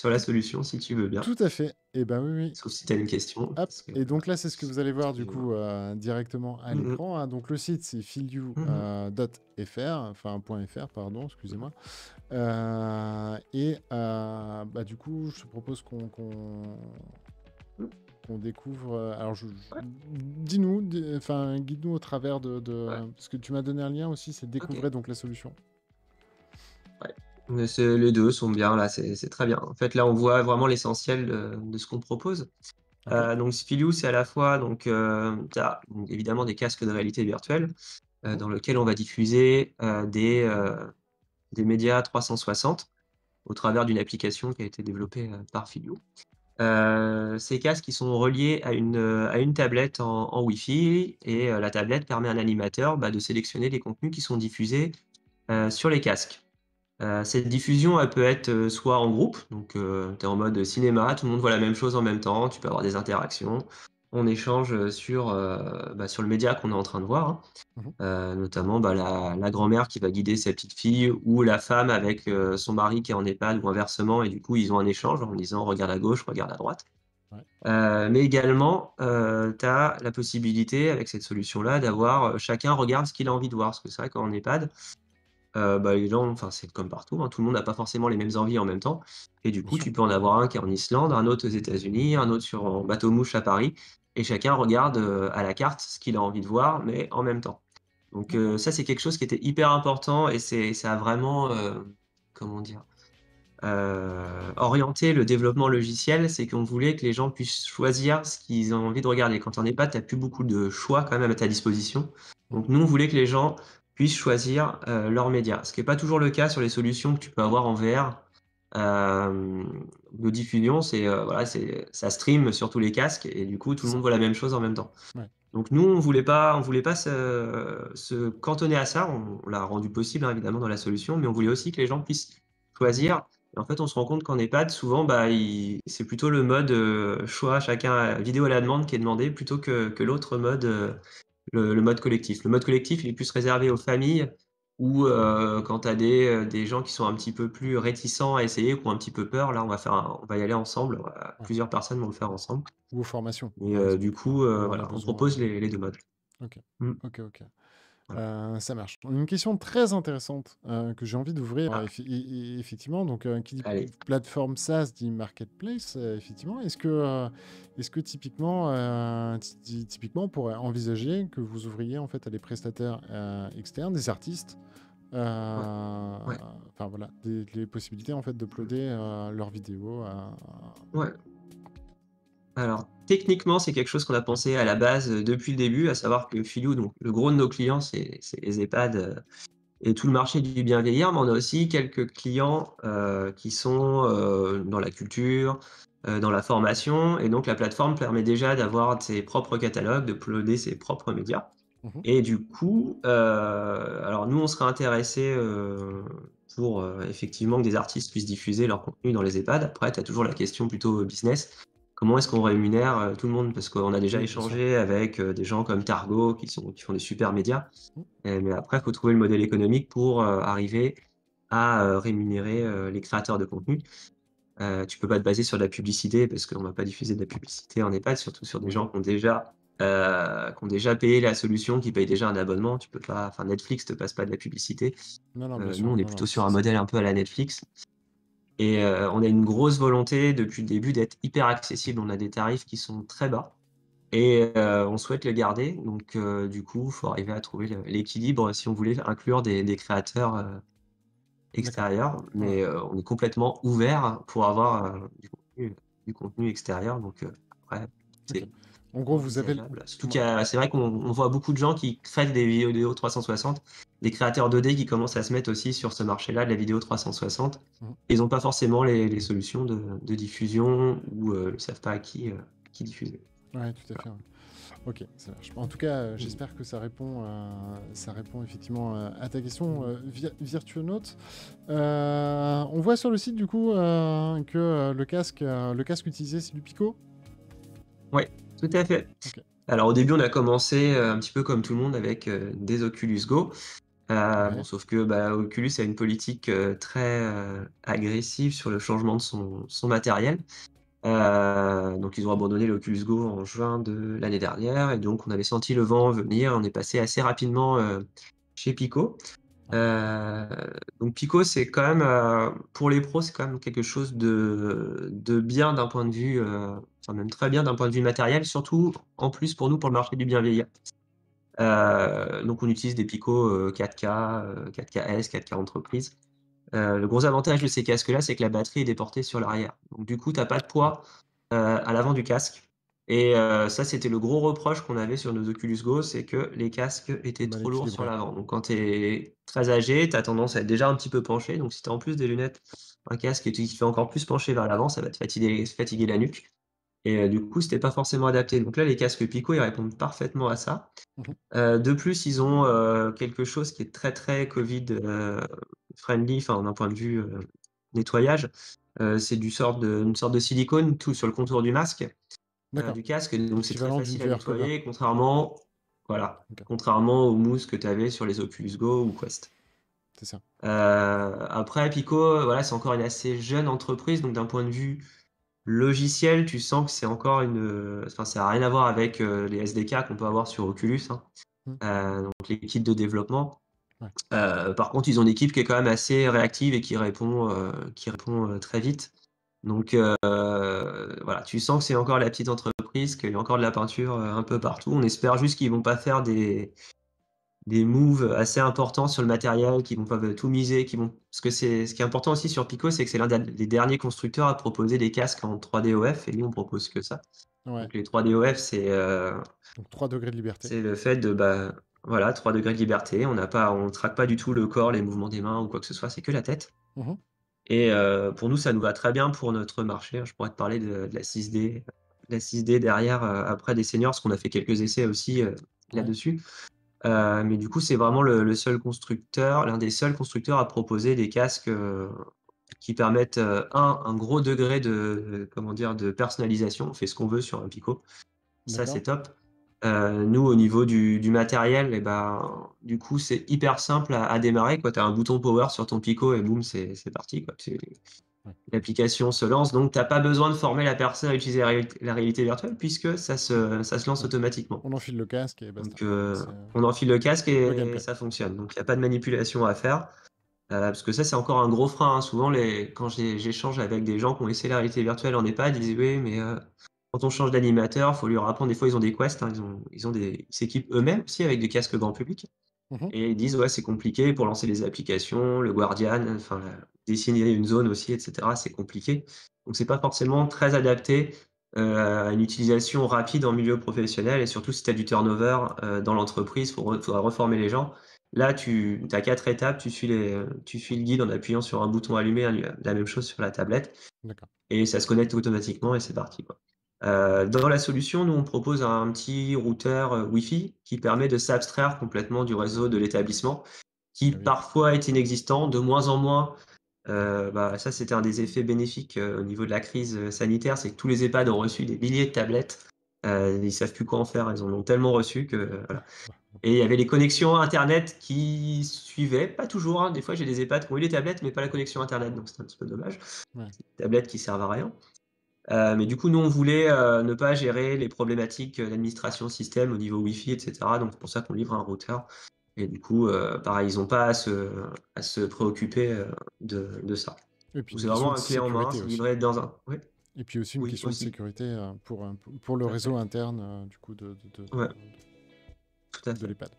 Tout solution si tu veux bien. tout à fait. Et ben, oui, oui. Sauf si tu as une question Hop parce que et donc là, c'est ce que vous allez voir du excuse-moi. coup, directement à Mmh mh. l'écran, hein. Donc le site, c'est filiou, Mmh mh. .fr, enfin .fr pardon, excusez-moi. Bah, du coup, je te propose Mmh. qu'on découvre, alors Ouais, dis-nous, enfin, guide-nous au travers ouais, parce que tu m'as donné un lien aussi, c'est OK, découvrir donc la solution. ouais. Mais c'est les 2 sont bien là, c'est très bien. En fait, là, on voit vraiment l'essentiel de ce qu'on propose. OK. Donc Spiliou, c'est à la fois donc, tu as donc évidemment des casques de réalité virtuelle, Mmh. dans lequel on va diffuser, des médias 360. au travers d'une application qui a été développée, par Philio. Ces casques, ils sont reliés à une tablette en Wi-Fi et la tablette permet à un animateur, bah, de sélectionner les contenus qui sont diffusés, sur les casques. Cette diffusion, elle peut être, soit en groupe, donc tu es en mode cinéma, tout le monde voit la même chose en même temps, tu peux avoir des interactions. On échange, bah, sur le média qu'on est en train de voir, hein. Mmh. Notamment, bah, la grand-mère qui va guider sa petite fille ou la femme avec, son mari qui est en EHPAD ou inversement et du coup, ils ont un échange en disant: «Regarde à gauche, regarde à droite». Ouais. Mais également, tu as la possibilité avec cette solution-là d'avoir, chacun regarde ce qu'il a envie de voir. Parce que c'est vrai qu'en EHPAD, bah, les gens enfin, c'est comme partout, hein, tout le monde n'a pas forcément les mêmes envies en même temps et du Bien coup, sûr. tu peux en avoir un qui est en Islande, un autre aux États-Unis, un autre sur en bateau-mouche à Paris et chacun regarde, à la carte ce qu'il a envie de voir, mais en même temps. Donc D'accord. ça, c'est quelque chose qui était hyper important et ça a vraiment, comment dire? Orienté le développement logiciel. C'est qu'on voulait que les gens puissent choisir ce qu'ils ont envie de regarder. Quand tu en EHPAD, tu as plus beaucoup de choix quand même à ta disposition. Mmh. Donc nous, on voulait que les gens puissent choisir, leurs médias. Ce qui est pas toujours le cas sur les solutions que tu peux avoir en VR, de diffusion. Voilà, ça stream sur tous les casques et du coup, tout C'est le ça. monde voit la même chose en même temps. Ouais. Donc nous, on voulait pas se cantonner à ça. On l'a rendu possible, hein, évidemment, dans la solution, mais on voulait aussi que les gens puissent choisir. Et en fait, on se rend compte qu'en EHPAD, souvent, bah, c'est plutôt le mode, choix chacun vidéo à la demande qui est demandé plutôt que l'autre mode, le mode collectif. Le mode collectif, il est plus réservé aux familles ou, quand tu as des gens qui sont un petit peu plus réticents à essayer, qui ont un petit peu peur, là, on va y aller ensemble, Ouais. plusieurs personnes vont le faire ensemble Ou aux formations, et par exemple, du coup, où on a voilà, on besoin, propose les 2 modes. OK. Mmh, OK, OK. voilà. Ça marche. Une question très intéressante, que j'ai envie d'ouvrir, Ah, effectivement, donc qui dit allez. plateforme SaaS dit marketplace, effectivement. Est-ce que typiquement, typiquement, on pourrait envisager que vous ouvriez, en fait, à des prestataires, externes, des artistes, Ouais, ouais, enfin voilà, des les possibilités, en fait, d'uploader, leurs vidéos à ouais. Alors techniquement, c'est quelque chose qu'on a pensé à la base, depuis le début, à savoir que Philou, donc le gros de nos clients, c'est les EHPAD, et tout le marché du bien vieillir, mais on a aussi quelques clients, qui sont, dans la culture, dans la formation et donc la plateforme permet déjà d'avoir ses propres catalogues, d'uploader ses propres médias mmh. et du coup, alors nous, on serait intéressés, pour, effectivement que des artistes puissent diffuser leur contenu dans les EHPAD. Après, tu as toujours la question plutôt, business. Comment est-ce qu'on rémunère, tout le monde? Parce qu'on a déjà Oui, bien sûr. échangé avec, des gens comme Targo qui font des super médias. Mmh. Mais après, il faut trouver le modèle économique pour, arriver à, rémunérer, les créateurs de contenu. Tu peux pas te baser sur de la publicité parce qu'on va pas diffuser de la publicité en EHPAD, surtout sur des Ouais. gens qui ont déjà payé la solution, qui payent déjà un abonnement. Tu peux pas enfin Netflix te passe pas de la publicité. Non, non, bien Nous, sûr. on est Non, plutôt non, sur ça un c'est modèle un peu à la Netflix et on a une grosse volonté depuis le début d'être hyper accessible. On a des tarifs qui sont très bas et on souhaite le garder. Donc du coup, il faut arriver à trouver l'équilibre si on voulait inclure des créateurs, d'accord. extérieur, Ouais, ouais. mais on est complètement ouvert pour avoir, du contenu extérieur donc après OK. c'est En gros, vous avez l envisageable. Surtout mouais. c'est vrai qu'on voit beaucoup de gens qui créent des vidéos 360, des créateurs 2D qui commencent à se mettre aussi sur ce marché-là de la vidéo 360. Mmh. Ils ont pas forcément les solutions de diffusion ou ils savent pas à qui diffuser. Ouais, tout à Voilà. fait, ouais. OK, ça marche. En tout cas, Mmh. j'espère que ça répond effectivement, à ta question, Virtuonaute. On voit sur le site du coup, que, le casque utilisé, c'est du Pico? Ouais, tout à fait. OK. Alors au début, on a commencé, un petit peu comme tout le monde avec, des Oculus Go. Bon, Ouais. sauf que, bah, Oculus a une politique, très, agressive sur le changement de son matériel. Donc ils ont abandonné l'Oculus Go en juin de l'année dernière et donc on avait senti le vent venir. On est passé assez rapidement, chez Pico. Ouais. Heu, donc Pico, c'est quand même, pour les pros, c'est quand même quelque chose de bien d'un point de vue, enfin même très bien d'un point de vue matériel, surtout en plus pour nous, pour le marché du bien vieillir. Donc on utilise des Pico, 4K, 4KS, 4K entreprise. Le gros avantage de ces casques-là, c'est que la batterie est déportée sur l'arrière. Donc du coup, tu as pas de Ouais. poids, à l'avant du casque. Et ça, c'était le gros reproche qu'on avait sur nos Oculus Go, c'est que les casques étaient Mal trop lourds sur équilibré. l'avant. Donc quand tu es très âgé, tu as tendance à être déjà un petit peu penché. Donc si tu as en plus des lunettes, un casque qui te fait encore plus pencher vers l'avant, ça va te fatiguer la nuque. Et du coup, c'était pas forcément adapté. Donc là, les casques Pico, ils répondent parfaitement à ça. Mmh. De plus, ils ont, quelque chose qui est très, très covid, friendly, enfin d'un point de vue, nettoyage. C'est une sorte de silicone tout sur le contour du masque, D'accord. du casque, donc c'est très L'équivalent d'une facile à VR Cover. nettoyer voilà, OK, contrairement aux mousses que tu avais sur les Oculus Go ou Quest. c'est ça. Après Pico, voilà, c'est encore une assez jeune entreprise, donc d'un point de vue logiciel, tu sens que c'est encore enfin ça a rien à voir avec, les SDK qu'on peut avoir sur Oculus, hein, Mmh. donc les kits de développement. Ouais. Par contre, ils ont une équipe qui est quand même assez réactive et qui répond, très vite. Donc voilà, tu sens que c'est encore la petite entreprise, qu'il y a encore de la peinture, un peu partout. On espère juste qu'ils vont pas faire des moves assez importants sur le matériel, qu'ils vont pas tout miser, qu'ils vont parce que ce qui est important aussi sur Pico, c'est que c'est l'un des derniers constructeurs à proposer des casques en 3D OF et nous, on propose que ça. Ouais, Donc les 3D OF, donc 3 degrés de liberté. c'est le fait de, bah, voilà, 3 degrés de liberté. On traque pas du tout le corps, les mouvements des mains ou quoi que ce soit, c'est que la tête. Mmh. Et pour nous, ça nous va très bien pour notre marché, hein. Je pourrais te parler de la 6D derrière, après des seniors, parce qu'on a fait quelques essais aussi, Ouais, là-dessus. Mais du coup, c'est vraiment le seul constructeur, l'un des seuls constructeurs à proposer des casques, qui permettent, un gros degré de, comment dire? De personnalisation. On fait ce qu'on veut sur un Pico. Ça, c'est d'accord. top. Nous, au niveau du matériel et ben, du coup, c'est hyper simple à démarrer, quoi. Tu as un bouton power sur ton Pico et boum, c'est parti, quoi. Ouais. L'application se lance, donc tu as pas besoin de former la personne à utiliser la réalité virtuelle puisque ça se lance Ouais. automatiquement. On enfile le casque et basta. Donc C'est, on enfile le casque plug and et play. ça fonctionne. Donc il y a pas de manipulation à faire, parce que ça, c'est encore un gros frein, hein. Souvent quand j'échange avec des gens qui ont essayé la réalité virtuelle en EHPAD, ils disent: «Oui, mais quand on change d'animateur, il faut lui leur apprendre». Des fois, ils ont des Quest, hein, ils s'équipent eux-mêmes aussi avec des casques grand public Mmh. et ils disent: «Ouais, c'est compliqué pour lancer les applications, le Guardian, enfin, dessiner une zone aussi et cetera, c'est compliqué». Donc c'est pas forcément très adapté, à une utilisation rapide en milieu professionnel et surtout si tu as du turnover, dans l'entreprise, faudra reformer les gens. Là, tu as 4 étapes, tu suis le guide en appuyant sur un bouton allumé, hein, la même chose sur la tablette D'accord. et ça se connecte automatiquement et c'est parti, quoi. Dans la solution, nous, on propose un petit routeur, Wi-Fi qui permet de s'abstraire complètement du réseau de l'établissement, qui Ah oui. parfois est inexistant, de moins en moins. Bah, ça, c'était un des effets bénéfiques, au niveau de la crise, sanitaire, c'est que tous les EHPAD ont reçu des milliers de tablettes. Ils savent plus quoi en faire, ils en ont tellement reçu que, voilà. Et il y avait les connexions internet qui suivaient, pas toujours, hein. Des fois, j'ai des EHPAD qui ont eu les tablettes, mais pas la connexion internet, donc c'est un petit peu dommage. Ouais. Des tablettes qui servent à rien. Mais du coup, nous, on voulait, ne pas gérer les problématiques, d'administration système au niveau Wi-Fi et cetera, donc c'est pour ça qu'on livre un routeur et du coup, pareil, ils ont pas à se préoccuper, de ça. Et puis Donc une c'est question vraiment de un clé en main, sécurité c'est aussi. livré dans un oui, Et puis aussi une oui, question de aussi, sécurité, pour le tout à réseau fait. interne, du coup Ouais, tout à de fait. l'EHPAD.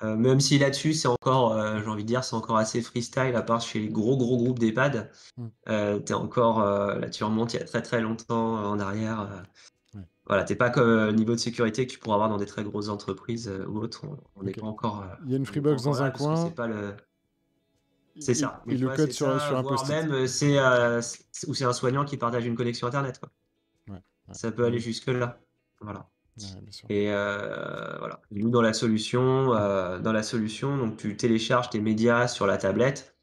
Mmh. Même si là-dessus, c'est encore, j'ai envie de dire, c'est encore assez freestyle à part chez les gros, gros groupes d'EHPAD. Mmh. Tu encore, là, tu remontes il y a très, très longtemps, en arrière, Ouais. voilà, tu es pas comme, le niveau de sécurité que tu pourras avoir dans des très grosses entreprises, ou autres. On n'est OK. pas encore, Il y a une on n'est pas Freebox encore dans là un parce que c'est coin pas le c'est et ça. Des le fois, code c'est ça, sur un voire post-it. même, ou c'est un soignant qui partage une connexion internet, quoi. Ouais, ouais. Ça peut Bah aller oui. jusque-là. Voilà Ouais, bien sûr. et voilà. Nous, dans la solution, donc tu télécharges tes médias sur la tablette,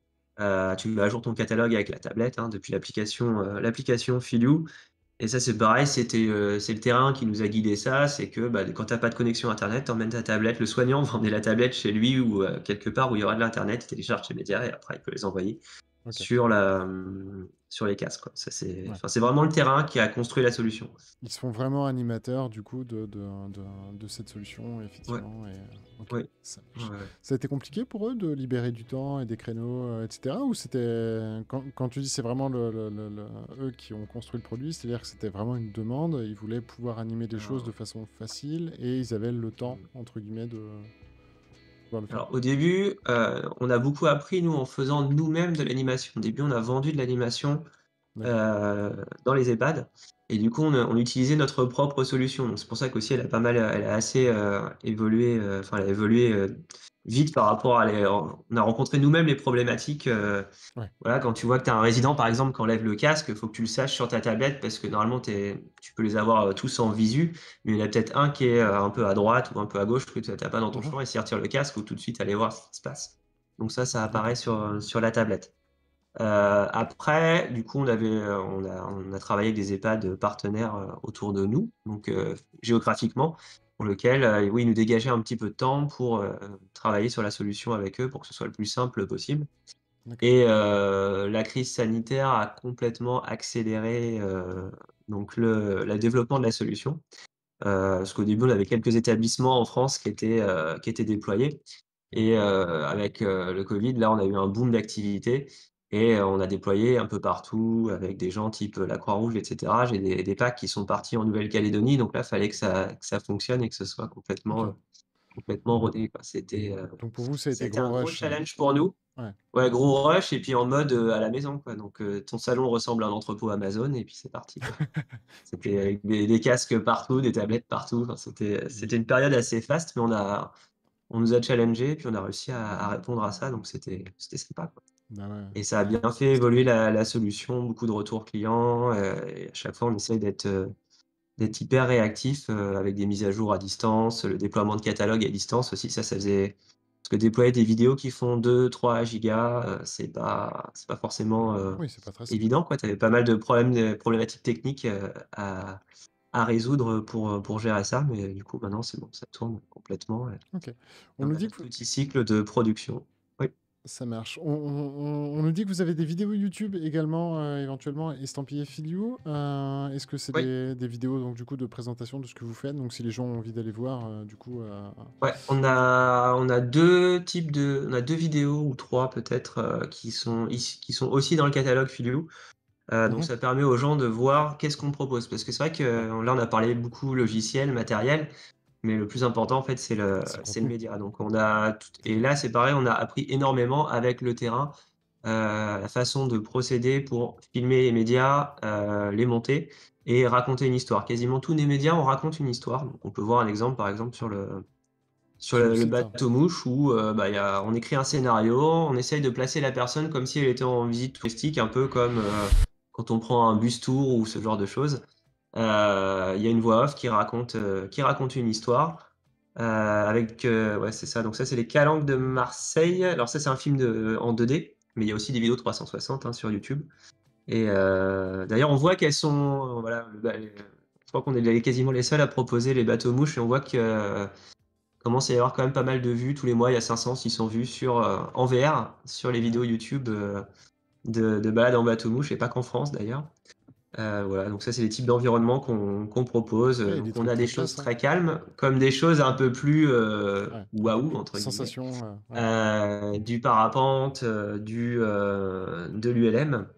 tu mets à jour ton catalogue avec la tablette, hein, depuis l'application Philou. Et ça, c'est pareil, c'est le terrain qui nous a guidé ça, c'est que, bah, quand tu as pas de connexion internet, tu emmènes ta tablette, le soignant va emmener la tablette chez lui ou, quelque part où il y aura de l'internet, il télécharge ses médias et après il peut les envoyer OK. sur les casques, quoi. Ça, Ouais. enfin, c'est vraiment le terrain qui a construit la solution. Ils se font vraiment animateurs du coup de cette solution, Ouais, effectivement. Et, ok, ouais, ça ouais, marche. ouais. Ça a été compliqué pour eux de libérer du temps et des créneaux, etc. Ou c'était quand tu dis c'est vraiment eux qui ont construit le produit, c'est-à-dire que c'était vraiment une demande, ils voulaient pouvoir animer des choses de Alors, façon facile et ils avaient le temps mmh, entre guillemets de pouvoir le faire. alors au début, on a beaucoup appris nous en faisant nous-mêmes de l'animation. Au début, on a vendu de l'animation, D'accord. dans les EHPAD et du coup, on utilisait notre propre solution. Donc c'est pour ça qu'aussi elle a assez, évolué, enfin elle a évolué, vite par rapport à on a rencontré nous-mêmes les problématiques, Ouais. voilà, quand tu vois que tu as un résident, par exemple, qui enlève le casque, il faut que tu le saches sur ta tablette parce que normalement tu peux les avoir, tous en visu, mais il y en a peut-être un qui est, un peu à droite ou un peu à gauche que tu as pas dans ton Mmh. champ et s'il retire le casque, faut tout de suite aller voir ce qui se passe. Donc ça apparaît D'accord. sur la tablette. Après, du coup, on a travaillé avec des EHPAD partenaires, autour de nous, donc géographiquement, pour lequel, oui, ils nous dégageaient un petit peu de temps pour, travailler sur la solution avec eux pour que ce soit le plus simple possible. D'accord. Et la crise sanitaire a complètement accéléré, donc le développement de la solution. Parce qu'au début, on avait quelques établissements en France qui étaient déployés et avec, le covid, là, on a eu un boom d'activité et on a déployé un peu partout avec des gens type, la Croix-Rouge et cetera. J'ai des packs qui sont partis en Nouvelle-Calédonie, donc là, il fallait que ça fonctionne et que ce soit OK. complètement rodé, quoi. Donc pour vous, ça a Ça a été été gros un gros rush, challenge pour nous. ouais. Ouais, gros rush et puis en mode, à la maison, quoi. Donc, ton salon ressemble à un entrepôt Amazon et puis c'est parti, quoi. Je C'était avec des casques partout, des tablettes partout. Enfin, i c'était une période assez faste, mais on nous a challengés et puis on a réussi à répondre à ça, donc c'était sympa, quoi. bah, ouais, Et ça a bien fait c'est évoluer la solution, beaucoup de retours clients, et à chaque fois on essaye d'être hyper réactif, avec des mises à jour à distance, le déploiement de catalogue à distance aussi, ça faisait parce que déployer des vidéos qui font 2-3 gigas, c'est pas forcément, oui, c'est pas très simple. évident, quoi. Tu avais pas mal de problématiques techniques, à résoudre, pour gérer ça, mais du coup maintenant c'est bon, ça tourne complètement et OK. On on nous a dit que notre petit cycle de production. Oui. ça marche. On nous dit que vous avez des vidéos YouTube également, éventuellement estampillées Filio. Est-ce que c'est Oui. des vidéos donc du coup de présentation de ce que vous faites? Donc si les gens ont envie d'aller voir, du coup, Ouais, on a 2 types on a 2 vidéos ou 3 peut-être, qui sont aussi dans le catalogue Philou. Donc mmh ça permet aux gens de voir qu'est-ce qu'on propose. Parce que c'est vrai que ouais, là, on a parlé beaucoup logiciel, matériel, mais le plus important, en fait, c'est le c'est le c'est le contenu. média. Donc on a tout et là, c'est pareil, on a appris énormément avec le terrain, la façon de procéder pour filmer les médias, les monter et raconter une histoire. Quasiment tous les médias, on raconte une histoire. Donc on peut voir un exemple, par exemple, sur Sur le le site, hein. bateau-mouche où, bah, on écrit un scénario, on essaye de placer la personne comme si elle était en visite touristique, un peu comme, quand on prend un bus tour ou ce genre de choses. Il y a une voix off qui raconte une histoire, avec, ouais, c'est ça, donc ça, c'est les Calanques de Marseille. Alors ça, c'est un film en 2D, mais il y a aussi des vidéos 360, hein, sur YouTube et d'ailleurs, on voit qu'elles sont, voilà, je crois qu'on est quasiment les seuls à proposer les bateaux-mouches et on voit que commence à y avoir quand même pas mal de vues. Tous les mois, il y a 500-600 vues en VR sur les Ouais. vidéos YouTube, de balades en bateau-mouche et pas qu'en France d'ailleurs. Voilà, donc ça, c'est les types d'environnements qu'on propose. Ouais, il y a des Donc on trucs a des très choses classe, hein. très calmes, comme des choses un peu plus, Ouais, un peu «waouh» plus entre guillemets. sensation, ouais. Du parapente, de l'ULM,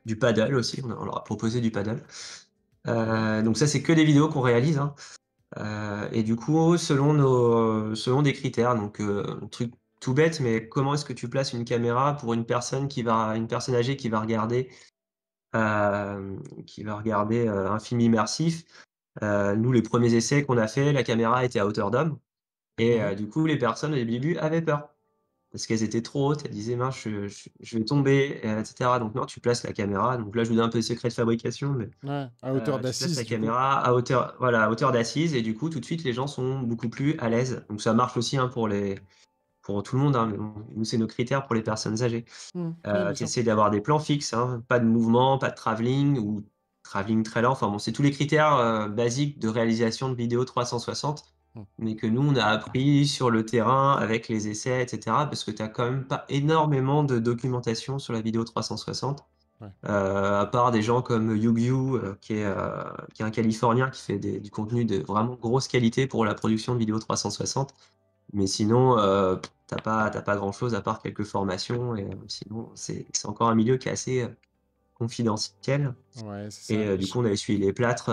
du paddle aussi, on leur a proposé du paddle. OK. Donc ça, c'est que des vidéos qu'on réalise, hein. Et du coup, selon des critères, donc un truc tout bête, mais comment est-ce que tu places une caméra pour une personne âgée qui va regarder, un film immersif? Nous, les premiers essais qu'on a fait, la caméra était à hauteur d'homme et Mmh. du coup, les personnes au début avaient peur parce qu'elles étaient trop hautes. Elles disaient: «Mince, je vais tomber», et cetera. Donc non, tu places la caméra, donc là, je vous donne un peu les secrets de fabrication, mais Ouais, à hauteur Tu places d'assise la du coup? caméra à hauteur, voilà, à hauteur d'assise et du coup, tout de suite, les gens sont beaucoup plus à l'aise. Donc ça marche aussi, hein, pour tout le monde, hein, mais bon, nous, c'est nos critères pour les personnes âgées. Mmh. Ouais, bien Tu sûr. essaies d'avoir des plans fixes, hein, pas de mouvement, pas de travelling ou travelling très lent. Enfin bon, c'est tous les critères, basiques de réalisation de vidéos 360, Mmh. mais que nous, on a appris sur le terrain avec les essais et cetera, parce que tu as quand même pas énormément de documentation sur la vidéo 360. Ouais. À part des gens comme Yugyu, qui est un Californien qui fait du contenu de vraiment grosse qualité pour la production de vidéos 360. Mais sinon, tu pas grand-chose à part quelques formations et sinon c'est encore un milieu qui est assez, confidentiel. Ouais, c'est Et ça. du coup, on a essuyé les plâtres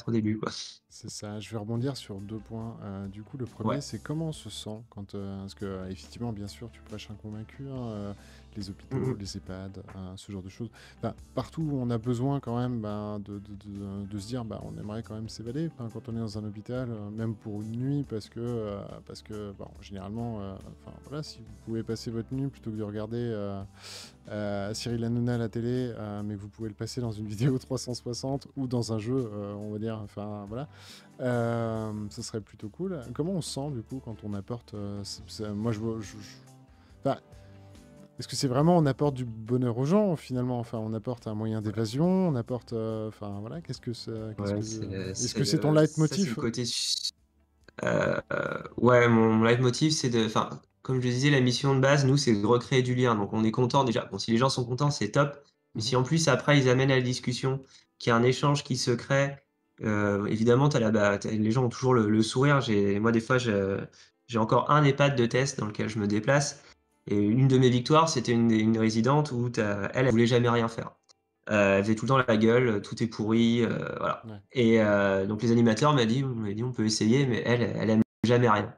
au début, quoi. C'est ça, je vais rebondir sur deux points. Du coup, le premier, Ouais. c'est comment on se sent quand. Parce que, effectivement, bien sûr, tu prêches un convaincu, hein, les hôpitaux, Mmh. les EHPAD, ce genre de choses. Enfin, partout où on a besoin, quand même, ben, de se dire, bah, on aimerait quand même s'évader, enfin, quand on est dans un hôpital, même pour une nuit, parce que bon, généralement, enfin, voilà, si vous pouvez passer votre nuit plutôt que de regarder Cyril Hanouna à la télé, mais vous pouvez le passer dans une vidéo 360 ou dans un jeu, on va dire, enfin, voilà. Ce serait plutôt cool. Comment on se sent du coup quand on apporte moi enfin, est-ce que c'est vraiment on apporte du bonheur aux gens finalement? Enfin, on apporte un moyen Ouais. d'évasion, on apporte, enfin voilà, qu'est-ce Ouais, que est-ce que c'est c'est ton ça, c'est le leitmotiv? côté ouais, mon leitmotiv, c'est de enfin, comme je disais, la mission de base, nous, c'est de recréer du lien. Donc on est content déjà. Bon, si les gens sont contents, c'est top. Mais Mhm. si en plus, après, ils amènent à la discussion, qu'il y a un échange qui se crée, évidemment, les gens ont toujours le sourire. Moi, des fois, j'ai encore un EHPAD de test dans lequel je me déplace. Et une de mes victoires, c'était une résidente où elle voulait jamais rien faire. Elle faisait tout le temps la gueule, tout est pourri, voilà. Ouais. Et donc les animateurs m'ont dit: «On peut essayer», mais elle aime jamais rien.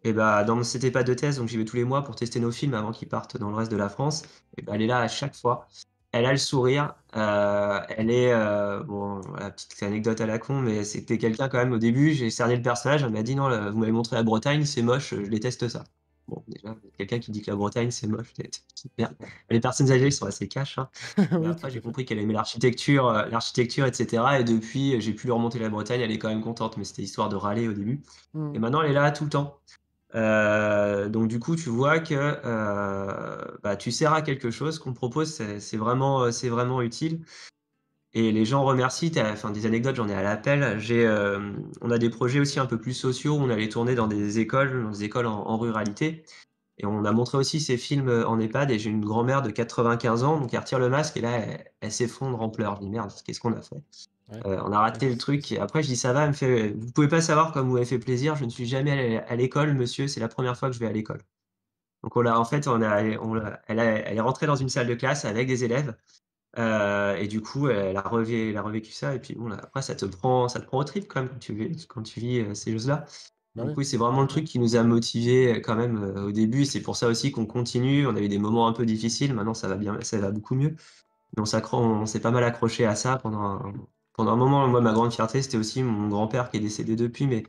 Et bah, dans cet EHPAD de test, donc j'y vais tous les mois pour tester nos films avant qu'ils partent dans le reste de la France, et bah, elle est là à chaque fois. Elle a le sourire, bon, voilà, petite anecdote à la con, mais c'était quelqu'un quand même au début, j'ai cerné le personnage, elle m'a dit: «Non, vous m'avez montré la Bretagne, c'est moche, je déteste ça». Bon, déjà, quelqu'un qui dit que la Bretagne, c'est moche, c'est merde. Les personnes âgées sont assez cash, hein. Mais Oui, tout après, j'ai à fait. compris qu'elle aimait l'architecture et cetera, et depuis, j'ai pu lui remonter la Bretagne, elle est quand même contente, mais c'était histoire de râler au début. Et Mhm. maintenant, elle est là tout le temps. Donc du coup, tu vois que, bah, tu sers à quelque chose qu'on te propose, c'est vraiment utile, et les gens remercient. Enfin, des anecdotes, j'en ai à l'appel. On a des projets aussi un peu plus sociaux, où on allait tourner dans des écoles en ruralité, et on a montré aussi ces films, en EHPAD, et j'ai une grand-mère de 95 ans, donc elle retire le masque et là, elle s'effondre en pleurs. Je dis: «Merde, qu'est-ce qu'on a fait?» Ouais. On a Ouais, raté le c'est truc, et après je dis: «Ça va?» Elle me fait: «Vous pouvez pas savoir comme vous m'avez fait plaisir, je ne suis jamais allée à l'école, monsieur, c'est la première fois que je vais à l'école». Donc on l'a en fait, on l'a elle est rentrée dans une salle de classe avec des élèves, et du coup, elle a revécu ça, et puis bon, là, après ça te prend aux tripes quand même quand tu vis, ces choses-là. bah Donc oui, oui, c'est vraiment le complètement. truc qui nous a motivés, quand même, au début. C'est pour ça aussi qu'on continue. On a eu des moments un peu difficiles, maintenant ça va bien, ça va beaucoup mieux. Mais on s'est pas mal accroché à ça pendant un moment. Moi, ma grande fierté, c'était aussi mon grand-père qui est décédé depuis, mais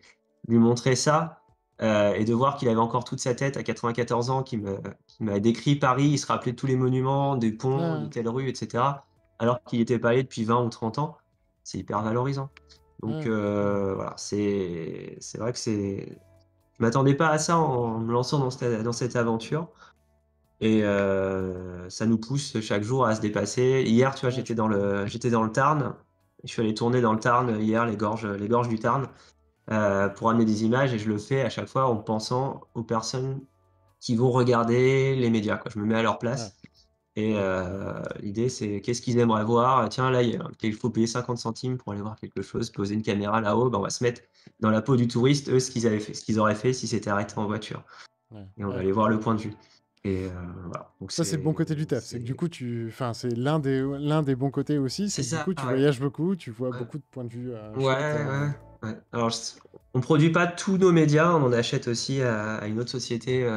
lui montrer ça, et de voir qu'il avait encore toute sa tête à 94 ans, qui m'a décrit Paris. Il se rappelait de tous les monuments, des ponts, de Ah, telle rue, et cetera, alors qu'il y était pas allé depuis 20 ou 30 ans. C'est hyper valorisant. Donc ah, complètement. voilà, c'est vrai que je m'attendais pas à ça en me lançant dans cette aventure, et ça nous pousse chaque jour à se dépasser. Hier, tu vois, Ouais, je comprends. j'étais dans le Tarn. Je suis allé tourner dans le Tarn, hier, les gorges du Tarn, pour amener des images, et je le fais à chaque fois en pensant aux personnes qui vont regarder les médias, quoi. Je me mets à leur Ah, place, et oui. l'idée, c'est qu'est-ce qu'ils aimeraient voir? Tiens, là, il faut payer 50 centimes pour aller voir quelque chose, poser une caméra là-haut, ben, on va se mettre dans la peau du touriste, eux, ce qu'ils auraient fait s'ils s'étaient arrêtés en voiture, Ouais, et on va ouais, aller voir le complètement. point de vue, et voilà, donc Ça, c'est le bon côté du taf. C'est que du coup, enfin, c'est l'un des bons côtés aussi, c'est c'est que du coup, ça, tu ouais. voyages beaucoup, tu vois Ouais. beaucoup de points de vue Ouais, chouettes. ouais, ouais. Alors on produit pas tous nos médias, on en achète aussi à une autre société,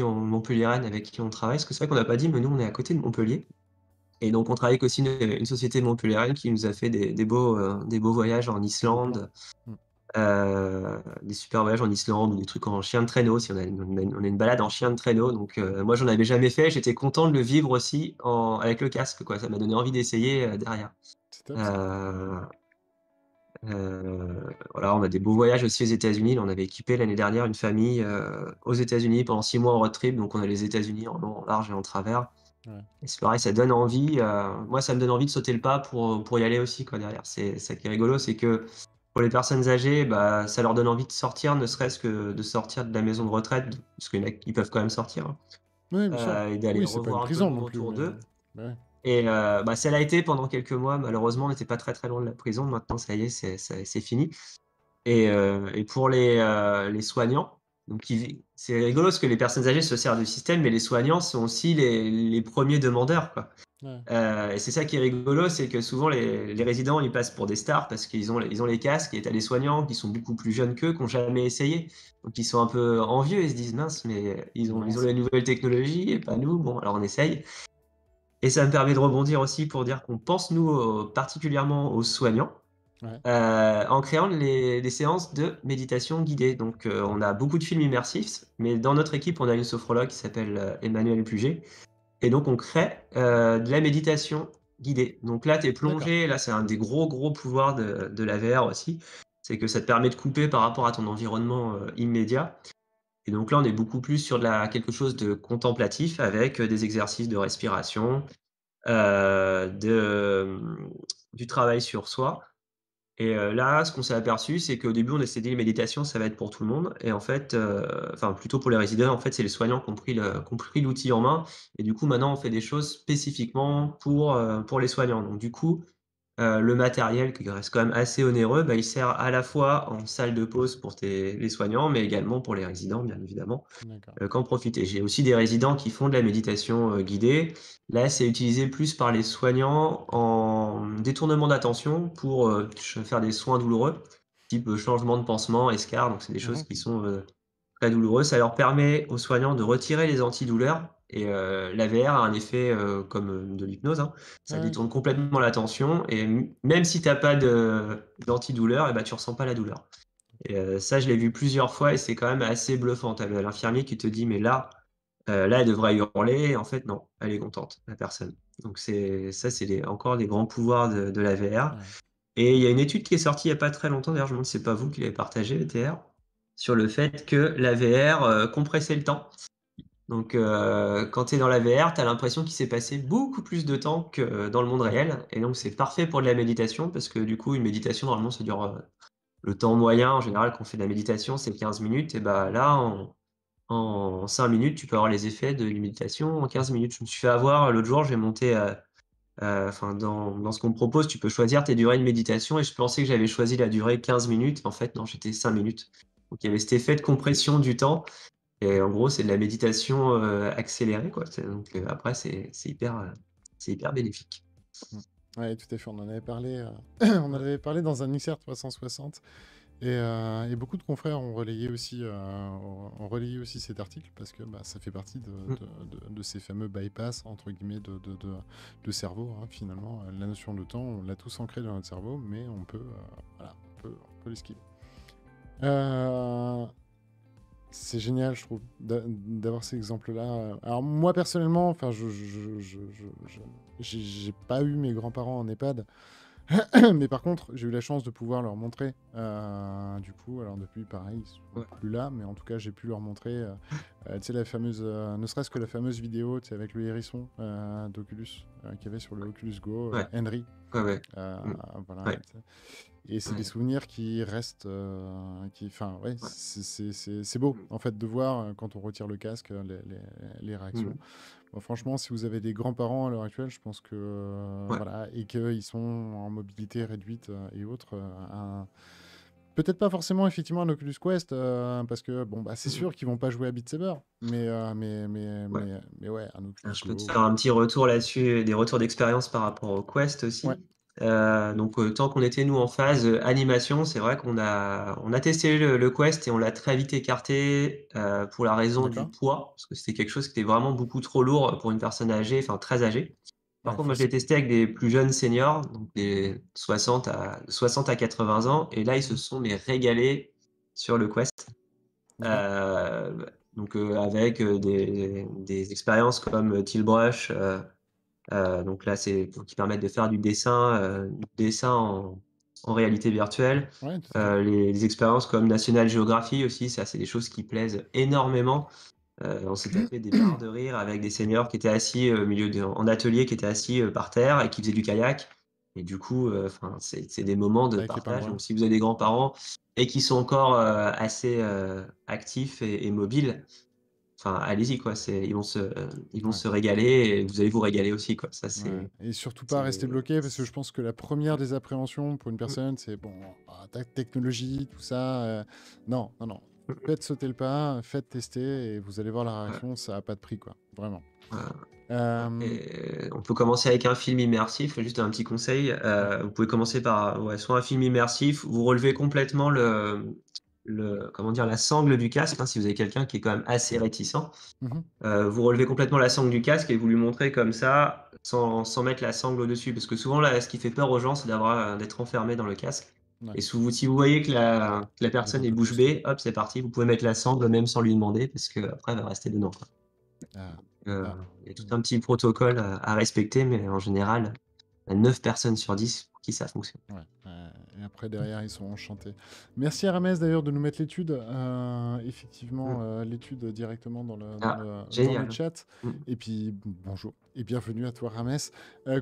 montpelliéraine, avec qui on travaille. Parce que c'est vrai qu'on n'a pas dit, mais nous, on est à côté de Montpellier, et donc on travaille avec aussi une société montpelliéraine qui nous a fait des beaux voyages en Beau plan. Islande, Mm. des super voyages en Islande, ou des trucs en chien de traîneau, si on a une balade en chien de traîneau. Donc moi, j'en avais jamais fait, j'étais content de le vivre aussi avec le casque, quoi. Ça m'a donné envie d'essayer, derrière. C'est top ça. Heu voilà, on a des beaux voyages aussi aux États-Unis. Là, on avait équipé l'année dernière une famille, aux États-Unis pendant 6 mois en road trip, donc on a les États-Unis en long, en large et en travers, Ouais. et c'est pareil, ça donne envie, moi, ça me donne envie de sauter le pas pour y aller aussi, quoi, derrière. C'est ça qui est rigolo, c'est que pour les personnes âgées, bah, ça leur donne envie de sortir, ne serait-ce que de sortir de la maison de retraite, parce qu'il y en a qui peuvent quand même sortir, hein, Oui, bien sûr. et d'aller Oui, c'est pas une revoir un peu le prison monde non plus, autour mais. d'eux. Bah ouais. Et bah, ça l'a été pendant quelques mois. Malheureusement, on n'était pas très, très loin de la prison. Maintenant, ça y est, c'est fini. Et pour les soignants, Donc c'est rigolo parce que les personnes âgées se servent du système, mais les soignants sont aussi les premiers demandeurs, quoi. Ouais. Et c'est ça qui est rigolo, c'est que souvent les résidents, ils passent pour des stars parce qu'ils ont les casques et tu as les soignants qui sont beaucoup plus jeunes qu'eux, qui ont jamais essayé. Donc ils sont un peu envieux, ils se disent: «Mince, mais Non, ils ont c'est les clair. nouvelles technologies et pas nous, bon alors on essaye». Et ça me permet de rebondir aussi pour dire qu'on pense nous, particulièrement aux soignants, Ouais. en créant les séances de méditation guidée. Donc, on a beaucoup de films immersifs, mais dans notre équipe, on a une sophrologue qui s'appelle, Emmanuelle Puget et donc on crée, de la méditation guidée. Donc là, tu es D'accord. plongé, là, c'est un des gros, gros pouvoirs de la VR aussi, c'est que ça te permet de couper par rapport à ton environnement, immédiat et donc là, on est beaucoup plus sur quelque chose de contemplatif avec, des exercices de respiration, du travail sur soi et là, ce qu'on s'est aperçu, c'est qu'au début, on s'est dit: «Méditation, ça va être pour tout le monde» et en fait, enfin plutôt pour les résidents, en fait, c'est les soignants qui ont pris l'outil en main et du coup, maintenant, on fait des choses spécifiquement pour les soignants. Donc du coup, le matériel qui reste quand même assez onéreux, bah, il sert à la fois en salle de pause pour les soignants, mais également pour les résidents, bien évidemment. D'accord. Qu'en profiter. J'ai aussi des résidents qui font de la méditation, guidée. Là, c'est utilisé plus par les soignants en détournement d'attention pour, faire des soins douloureux, type, changement de pansement, escar, donc c'est des choses Mmh. qui sont, très douloureuses. Ça leur permet aux soignants de retirer les antidouleurs et la VR a un effet, comme, de l'hypnose, hein. Ça Ouais. détourne complètement l'attention et même si tu as pas d'antidouleur et bah, tu ressens pas la douleur. Et ça, je l'ai vu plusieurs fois et c'est quand même assez bluffant. Tu as l'infirmier qui te dit: «Mais là, elle devrait hurler» et en fait non, elle est contente, la personne. Donc c'est encore des grands pouvoirs de la VR Ouais. et il y a une étude qui est sortie il y a pas très longtemps, d'ailleurs je me demande si c'est pas vous qui l'avez partagée, ETR, sur le fait que la VR, compressait le temps. Donc quand tu es dans la VR, tu as l'impression qu'il s'est passé beaucoup plus de temps que dans le monde réel et donc c'est parfait pour de la méditation parce que du coup, une méditation normalement ça dure, le temps moyen en général quand on fait de la méditation, c'est 15 minutes et bah, là en 5 minutes, tu peux avoir les effets de une méditation en 15 minutes. Je me suis fait avoir l'autre jour, j'ai monté, enfin dans ce qu'on me propose, tu peux choisir tes durées de méditation et je pensais que j'avais choisi la durée 15 minutes. En fait non, j'étais 5 minutes. Donc il y avait cet effet de compression du temps et en gros, c'est de la méditation, accélérée quoi. Après c'est hyper bénéfique. Mmh. Ouais, tout à fait, on en avait parlé, on en Ouais. avait parlé dans un XR 360 et beaucoup de confrères ont relayé aussi cet article parce que, bah, ça fait partie Mmh. de ces fameux «bypass» entre guillemets de cerveau, hein, finalement. La notion de temps, on l'a tous ancrée dans notre cerveau, mais on peut, voilà, on peut l'esquiver. Heu C'est génial, je trouve, d'avoir ces exemples-là. Alors moi, personnellement, enfin, j'ai pas eu mes grands-parents en EHPAD, mais par contre, j'ai eu la chance de pouvoir leur montrer. Du coup, alors depuis, pareil, ils sont Ouais. plus là, mais en tout cas, j'ai pu leur montrer, tu sais, la fameuse, ne serait-ce que la fameuse vidéo, tu sais, avec le hérisson d'Oculus, qu'il y avait sur le Oculus Go, Ouais. Henry. Ouais, ouais. Euh, Mmh. voilà. Ouais. Et c'est des Ouais. souvenirs qui restent, enfin, ouais, Ouais. c'est beau, Mmh. en fait, de voir quand on retire le casque, les réactions. Mmh. Bon, franchement, si vous avez des grands-parents à l'heure actuelle, je pense que, Ouais. voilà, et qu'ils sont en mobilité réduite et autres, peut-être pas forcément effectivement un Oculus Quest, parce que, bon, bah, c'est Mmh mh. sûr qu'ils vont pas jouer à Beat Saber, Ouais. mais ouais, un Oculus Je peux te Go. faire un petit retour là-dessus, des retours d'expérience par rapport au Quest Ouais, aussi. Donc, tant qu'on était nous en phase, animation, c'est vrai qu'on a testé le Quest et on l'a très vite écarté, pour la raison du d'accord. poids, parce que c'était quelque chose qui était vraiment beaucoup trop lourd pour une personne âgée, enfin très âgée. Par Ouais, contre, moi je l'ai forcément. testé avec des plus jeunes seniors, donc des 60 à 80 ans et là ils se sont mais régalés sur le Quest. D'accord. Heu, donc, avec, des expériences comme, Tilbrush, donc là, c'est qui permettent de faire du dessin en réalité virtuelle. Ouais, tout à fait. Les expériences comme National Geography aussi, ça, c'est des choses qui plaisent énormément. On s'est tapé des barres de rire avec des seniors qui étaient assis, au milieu en atelier, qui étaient assis, par terre et qui faisaient du kayak et du coup, enfin, c'est des moments de Avec les partage. pingouins. Donc si vous avez des grands-parents et qui sont encore, assez, actifs et mobiles, enfin, allez-y quoi, ils vont Ouais. se régaler et vous allez vous régaler aussi quoi. Ça Ouais, et surtout pas rester c'est bloqué parce que je pense que la première mmh, des appréhensions pour une mmh, personne, c'est bon, technologie, tout ça. Non, non, non. faites sauter le pas, faites tester et vous allez voir la Ouais, réaction, ça a pas de prix, quoi, vraiment. voilà. Hem, Et on peut commencer avec un film immersif, juste un petit conseil, ouais. vous pouvez commencer par, ouais, soit un film immersif, vous relevez complètement le comment dire? La sangle du casque, hein, si vous avez quelqu'un qui est quand même assez réticent. Mmh. Vous relevez complètement la sangle du casque et vous lui montrez comme ça, sans mettre la sangle au-dessus. Parce que souvent là, ce qui fait peur aux gens, c'est d'être enfermé dans le casque Ouais, et si vous voyez que la vous êtes un personne est peu bouche claustro. bée, hop, c'est parti, vous pouvez mettre la sangle même sans lui demander parce qu'après elle va rester dedans, quoi. Ah, Heu, ah, il y a tout mmh, un petit protocole à respecter, mais en général, il y a 9 personnes sur 10 pour qui ça fonctionne. ouais, et après derrière, ils sont enchantés. Merci à Ramès d'ailleurs de nous mettre l'étude, effectivement, Mmh. l'étude directement Ah, dans le génial. chat Mmh. et puis bonjour et bienvenue à toi Ramès,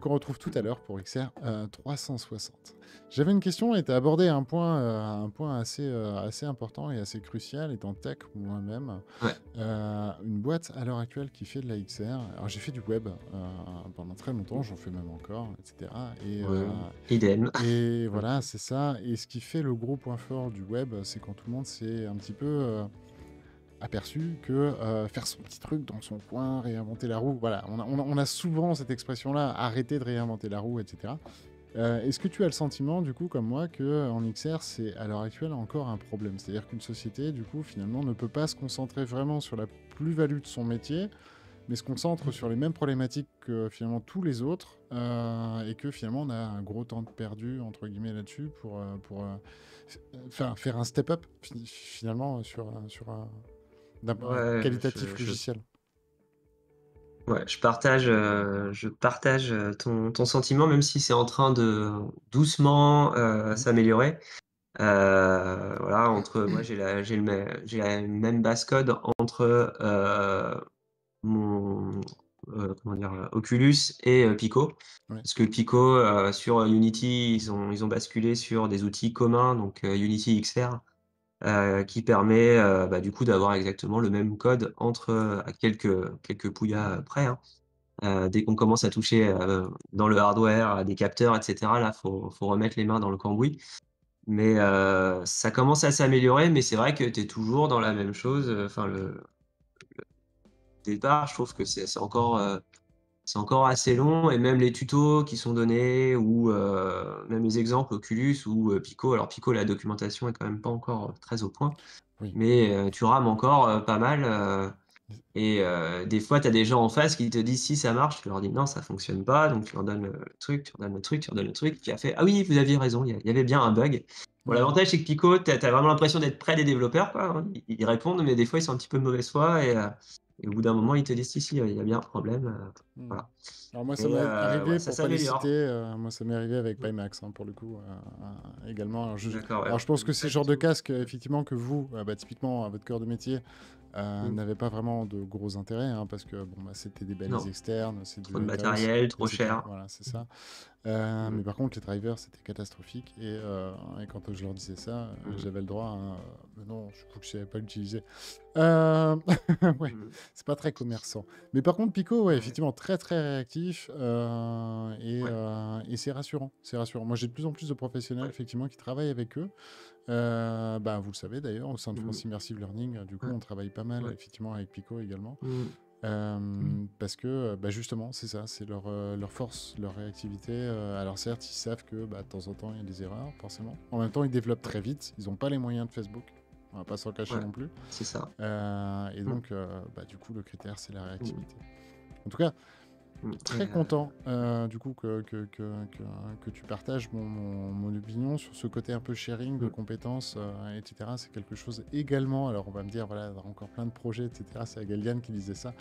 qu'on retrouve tout à l'heure pour XR, 360. J'avais une question et tu as abordé un point assez important et assez crucial étant tech moi-même. Ouais, Une boîte à l'heure actuelle qui fait de la XR. Alors j'ai fait du web pendant très longtemps, j'en fais même encore, etc. ouais, idem. Et voilà, c'est ça. Et ce qui fait le gros point fort du web, c'est quand tout le monde s'est un petit peu aperçu que faire son petit truc dans son coin, réinventer la roue, voilà, on a souvent cette expression-là, arrêter de réinventer la roue, etc. Est-ce que tu as le sentiment, du coup, comme moi, que en XR, c'est à l'heure actuelle encore un problème? C'est-à-dire qu'une société, du coup, finalement, ne peut pas se concentrer vraiment sur la plus-value de son métier, mais se concentre sur les mêmes problématiques que finalement tous les autres, et que finalement on a un gros temps de perdu, entre guillemets, là-dessus faire un step-up, finalement, d'un point Ouais, qualitatif logiciel. ouais, je partage, ton sentiment, même si c'est en train de doucement, Mhm. s'améliorer. Voilà, entre moi, j'ai la même base code entre, mon, comment dire? Oculus et Pico. Ouais. Parce que Pico, sur Unity, ils ont basculé sur des outils communs, donc Unity XR, qui permet, bah, du coup, d'avoir exactement le même code entre, à quelques pouillas près, hein. Dès qu'on commence à toucher, dans le hardware, à des capteurs et cetera, là, faut remettre les mains dans le cambouis. Mais ça commence à s'améliorer, mais c'est vrai que tu es toujours dans la même chose, enfin le départ, je trouve que c'est encore assez long et même les tutos qui sont donnés ou même les exemples Oculus ou Pico. Alors Pico, la documentation est quand même pas encore très au point, Oui. mais tu rames encore, pas mal, et des fois, tu as des gens en face qui te disent: «Si, ça marche». Tu leur dis: «Non, ça fonctionne pas», donc tu leur donnes le truc, tu leur donnes le truc, tu leur donnes le truc, puis elle fait: «Ah oui, vous aviez raison, il y avait bien un bug». Bon, Mhm. l'avantage, c'est que Pico, tu as vraiment l'impression d'être près des développeurs, quoi, hein. Ils répondent, mais des fois, ils sont un petit peu de mauvaise foi et au bout d'un moment, ils te disent: «Si, si, il y a bien un problème», Mhm. voilà. Alors moi, ça Mais m'est ouais, arrivé, ça pour pas les citer, s'améliore. moi ça m'est arrivé avec Mmh. Pimax, hein, pour le coup, également. D'accord, ouais, Alors je pense que c'est pas le du genre de tout. casque, effectivement, que vous, bah, typiquement, à votre cœur de métier, Mmh. n'avait pas vraiment de gros intérêts, hein, parce que bon, bah, c'était des balises Non, externes, c'est trop du de in-house, matériel, trop etc. cher. Voilà, c'est Mmh. ça. Mmh. Mais par contre, les drivers, c'était catastrophique. Et quand je leur disais ça, Mmh. j'avais le droit à mais non, je crois que je savais pas l'utiliser. Euh, ouais, Mmh. c'est pas très commerçant. Mais par contre, Pico, ouais, Ouais, effectivement, très très réactif, ouais. et c'est rassurant. C'est rassurant. Moi, j'ai de plus en plus de professionnels, Ouais. effectivement, qui travaillent avec eux. Bah, vous le savez d'ailleurs, au sein de Mmh. France Immersive Learning, du coup, Ouais, on travaille pas mal, ouais. effectivement, avec Pico également. Mmh. Mmh. Parce que, bah, justement, c'est ça, c'est leur force, leur réactivité. Alors certes, ils savent que, bah, de temps en temps, il y a des erreurs, forcément. En même temps, ils développent Ouais, très vite. Ils n'ont pas les moyens de Facebook. On va pas s'en cacher ouais, non plus. c'est ça. Et Mmh. donc, bah, du coup, le critère, c'est la Mmh. réactivité. En tout cas, Mmh. très content, du coup, que tu partages mon opinion sur ce côté un peu sharing de Mmh. compétences, etc. C'est quelque chose également. Alors, on va me dire, voilà, il y a encore plein de projets, etc. C'est Agalian qui disait ça.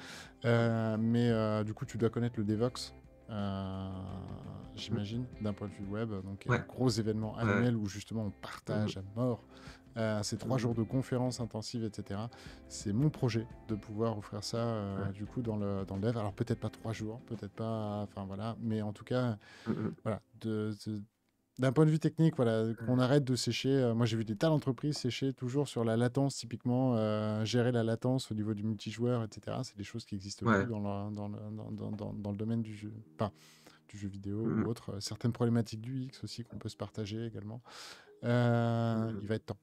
Ouais. Mais du coup, tu dois connaître le Devox, euh, Mmh. j'imagine, d'un point de vue web. Donc, un Ouais, gros événement ouais, ouais. annuel où justement on Mmh mh. partage à mort. Ces 3 jours Mmh. de conférences intensives, etc. C'est mon projet de pouvoir offrir ça, Ouais. du coup, dans le dev. Alors, peut-être pas 3 jours, peut-être pas. Enfin, voilà. Mais en tout cas, Mmh mh. voilà. D'un point de vue technique, voilà, qu'on Ouais. arrête de sécher. Moi, j'ai vu des tas d'entreprises sécher toujours sur la latence, typiquement, gérer la latence au niveau du multijoueur, etc. C'est des choses qui n'existent plus Ouais. dans le domaine du jeu, enfin, du jeu vidéo Mmh ou mh. autre. Certaines problématiques du X aussi qu'on peut se partager également. Mmh mh. Il va être temps.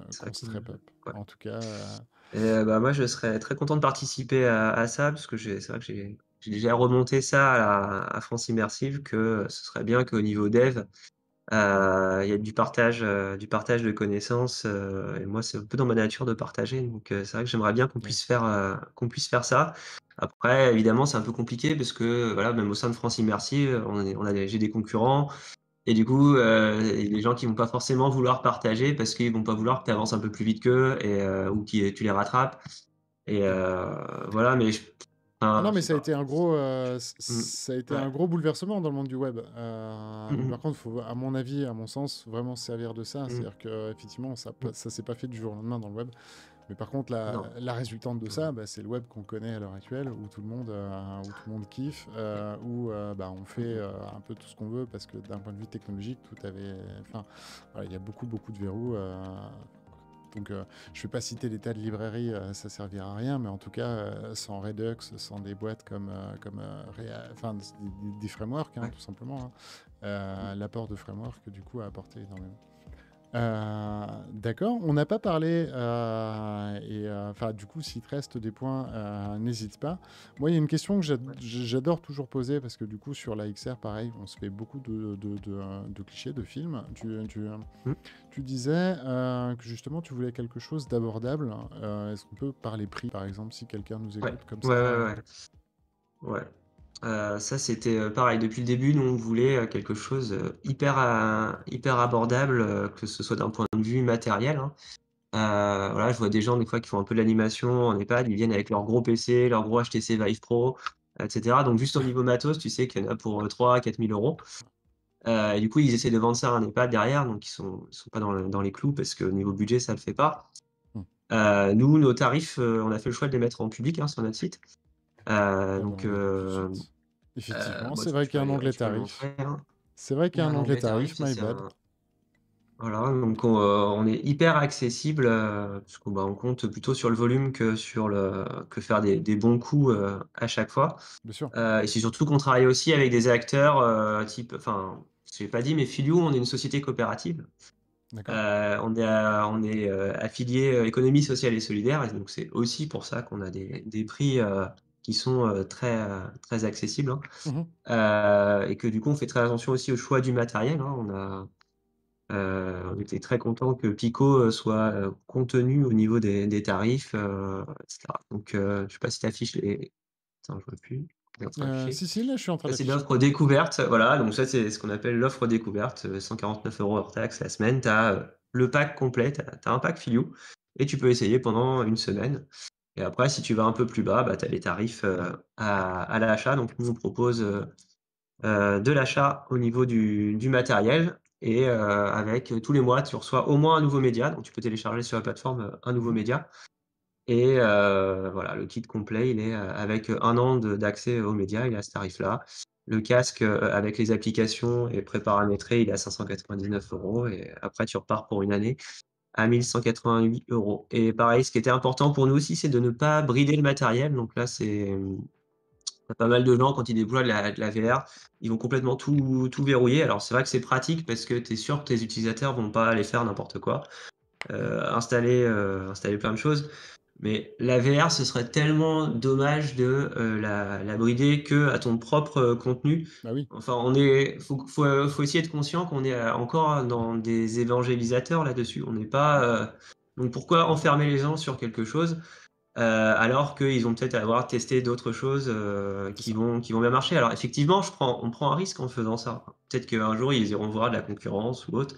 C'est vrai qu'on que step up. ouais. En tout cas, Et bah, moi, je serais très content de participer à ça parce que c'est vrai que j'ai déjà remonté ça à France Immersive que ce serait bien qu'au niveau dev, il y ait du partage de connaissances, et moi, c'est un peu dans ma nature de partager, donc c'est vrai que j'aimerais bien ouais. qu'on puisse faire ça. Après, évidemment, c'est un peu compliqué parce que, voilà, même au sein de France Immersive, j'ai des concurrents et du coup, il y a des gens qui vont pas forcément vouloir partager parce qu'ils vont pas vouloir que tu avances un peu plus vite qu'eux ou tu les rattrapes et Ouais. voilà, mais Ah non, enfin, je mais sais ça a pas. été un gros, Mmh. ça a été Ouais. un gros bouleversement dans le monde du web. Mmh Mais mh. par contre, faut, à mon avis, à mon sens, vraiment se servir de ça. Mmh. C'est-à-dire qu'effectivement, Mmh. ça s'est pas fait du jour au lendemain dans le web. Mais par contre, Non. la résultante de ça, Mmh. bah, c'est le web qu'on connaît à l'heure actuelle, où tout le monde kiffe, où bah, on Mmh fait mh. un peu tout ce qu'on veut, parce que d'un point de vue technologique, tout avait... Enfin, voilà, il y a beaucoup, beaucoup de verrous. Donc, je ne vais pas citer des tas de librairies, ça servira à rien, mais en tout cas, sans Redux, sans des boîtes enfin, des frameworks, hein, Ouais. tout simplement, hein. Mmh. L'apport de framework, du coup, a apporté énormément. D'accord, on n'a pas parlé, enfin, du coup, s'il te reste des points, n'hésite pas. Moi, il y a une question que Ouais. j'adore toujours poser, parce que du coup, sur la XR, pareil, on se fait beaucoup de clichés, de films. Mmh. Tu disais que justement, tu voulais quelque chose d'abordable. Est-ce qu'on peut parler prix, par exemple, si quelqu'un nous Ouais. écoute comme Ouais, ça ouais, ouais. Ouais. Ça, c'était, pareil depuis le début, nous, on voulait, quelque chose, hyper abordable, que ce soit d'un point de vue matériel, hein. Voilà, je vois des gens, des fois, qui font un peu de l'animation en EHPAD, ils viennent avec leur gros PC, leur gros HTC Vive Pro, et cetera. Donc juste au niveau matos, tu sais qu'il y en a pour, 3 000 à 4 000 €. Et du coup, ils essaient de vendre ça à un EHPAD derrière, donc ils sont pas dans les clous parce qu'au niveau budget, ça le fait pas. Hmm. Nous, nos tarifs, on a fait le choix de les mettre en public, hein, sur notre site. Ah ben, Donc on les voit tout de suite. Effectivement, bah, c'est vrai qu'il y a un onglet tu peux le tarif. montrer, hein. C'est vrai Il qu'il y y a a un un onglet onglet tarif, tarif, ça my c'est bad. un voilà, donc on est hyper accessible, parce qu'on bah, on compte plutôt sur le volume que faire des bons coups, à chaque fois. Bien sûr. Et c'est surtout qu'on travaille aussi avec des acteurs, type enfin, je l'ai pas dit, mais Filiou, on est une société coopérative. D'accord. On est, affilié, économie sociale et solidaire et donc c'est aussi pour ça qu'on a des prix, qui sont, très accessibles, hein. Mhm. Et que du coup, on fait très attention aussi au choix du matériel, hein. On était très content que Pico, soit, contenu au niveau des tarifs, et cetera. Donc, je sais pas si tu affiches les attends, je vois plus. On est en train d'afficher. Si, si, là, je suis en train Ça, c'est d'afficher. l'offre découverte, voilà, donc ça, c'est ce qu'on appelle l'offre découverte, 149 € hors taxe la semaine. Tu as, le pack complet, tu as un pack Filiou et tu peux essayer pendant une semaine et après, si tu vas un peu plus bas, bah, tu as les tarifs, à l'achat. Donc nous, on propose, de l'achat au niveau du matériel et avec, tous les mois, tu reçois au moins un nouveau média, donc tu peux télécharger sur la plateforme, un nouveau Mhm. média et voilà, le kit complet, il est, avec, 1 an d'accès aux médias, il est à ce tarif-là. Le casque, avec les applications est préparamétré, il est à 599 € et après tu repars pour une année à 1 188 € et pareil, ce qui était important pour nous aussi, c'est de ne pas brider le matériel, donc là, tu pas mal de gens quand ils déploient de la VR, ils vont complètement tout verrouiller. Alors c'est vrai que c'est pratique parce que tu es sûr que tes utilisateurs vont pas aller faire n'importe quoi, Mhm. installer plein de choses. Mais la VR, ce serait tellement dommage de, la brider qu'à ton propre, contenu. Bah oui. Enfin, faut aussi être conscient qu'on est, encore dans des évangélisateurs là-dessus. On n'est pas, donc pourquoi enfermer les gens sur quelque chose? Alors qu'ils vont peut-être avoir testé d'autres choses, C'est ça. qui vont bien marcher. Alors effectivement, on prend un risque en faisant ça. Peut-être qu'un jour, ils iront voir de la concurrence ou autre,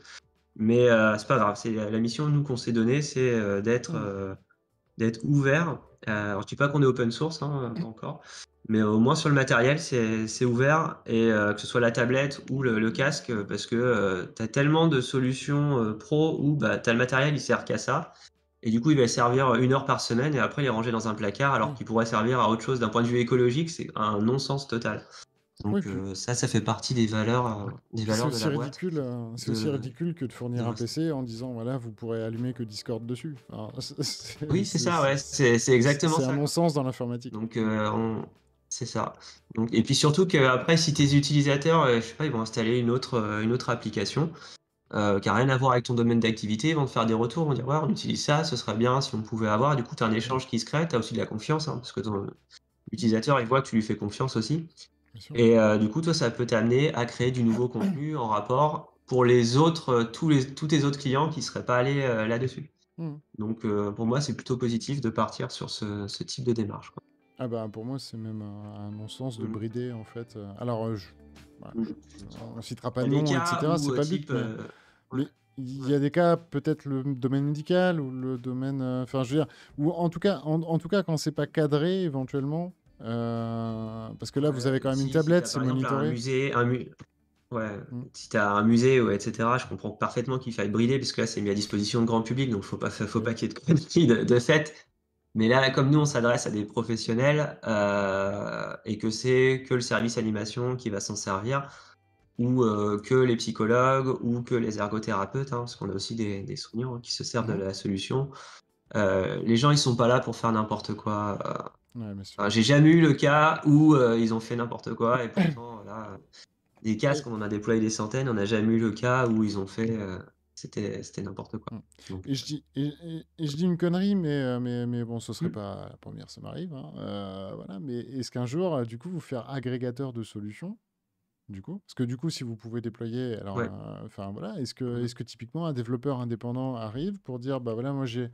mais c'est pas grave. C'est la mission, nous, qu'on s'est donnée, c'est, Mhm. d'être ouvert. Alors je dis pas qu'on est open source, hein, pas encore, mais au moins sur le matériel, c'est ouvert et que ce soit la tablette ou le casque, parce que, tu as tellement de solutions, pro où, bah, tu as le matériel, il sert qu'à ça et du coup, il va servir, 1 heure par semaine et après il est rangé dans un placard alors Oui. qu'il pourrait servir à autre chose. D'un point de vue écologique, c'est un non-sens total. Oui, Donc puis, ça fait partie des puis valeurs de la boîte c'est aussi de ridicule que de de fournir un rester PC en disant, voilà, vous pourrez allumer que Discord dessus. Enfin, oui, c'est ça, ouais, c'est exactement c'est un ça, quoi. non-sens dans l'informatique. Donc, on c'est ça. Donc et puis surtout qu'après si tes utilisateurs, je sais pas, ils vont installer une autre application, qui a rien à voir avec ton domaine d'activité, ils vont te faire des retours, vont dire: «Ouais, on utilise ça, ce serait bien si on pouvait avoir». Du coup, tu as un Mmh. échange qui se crée, tu as aussi de la confiance, hein, parce que ton utilisateur, il voit que tu lui fais confiance aussi Bien sûr. et du coup, toi, ça peut t'amener à créer du nouveau contenu en rapport pour les autres, tous tes autres clients qui seraient pas allés, là-dessus. Mmh. Donc pour moi, c'est plutôt positif de partir sur ce type de démarche, quoi. Ah bah, pour moi, c'est même un non-sens de Mmh. brider, en fait, alors, voilà, Mmh. on citera pas Il y de a des nom et cas cetera, où, c'est pas le but, type, ouais, mais il ouais, y a des cas, peut-être le domaine médical ou le domaine, enfin, je veux dire, ou en tout cas, quand c'est pas cadré éventuellement, parce que là, vous avez ouais, quand même une si tu tablette, as c'est par exemple un monitoré. musée, ouais, Mmh. si tu as un musée ou et cetera, je comprends parfaitement qu'il faille brider parce que là, c'est mis à disposition de grand public, donc faut Eh pas oui. qu'il y ait de conneries de fait. Mais là, comme nous, on s'adresse à des professionnels, et que c'est que le service animation qui va s'en servir ou que les psychologues ou que les ergothérapeutes, hein, parce qu'on a aussi des soignants, hein, qui se servent de Mmh. la solution. Les gens, ils sont pas là pour faire n'importe quoi, Ouais, bien sûr. enfin, j'ai jamais eu le cas où, ils ont fait n'importe quoi et pourtant, voilà, des Et casques, on en a déployé des centaines, on n'a jamais eu le cas où ils ont fait, c'était n'importe quoi. mmh. Donc Et je dis une connerie, mais bon, ce serait mmh, pas la première, ça m'arrive, hein, voilà, mais est-ce qu'un jour, du coup, vous faire agrégateur de solutions, du coup? Parce que du coup, si vous pouvez déployer, alors, ouais. enfin, voilà, Mmh mh. est-ce que typiquement un développeur indépendant arrive pour dire: «Bah, voilà, moi j'ai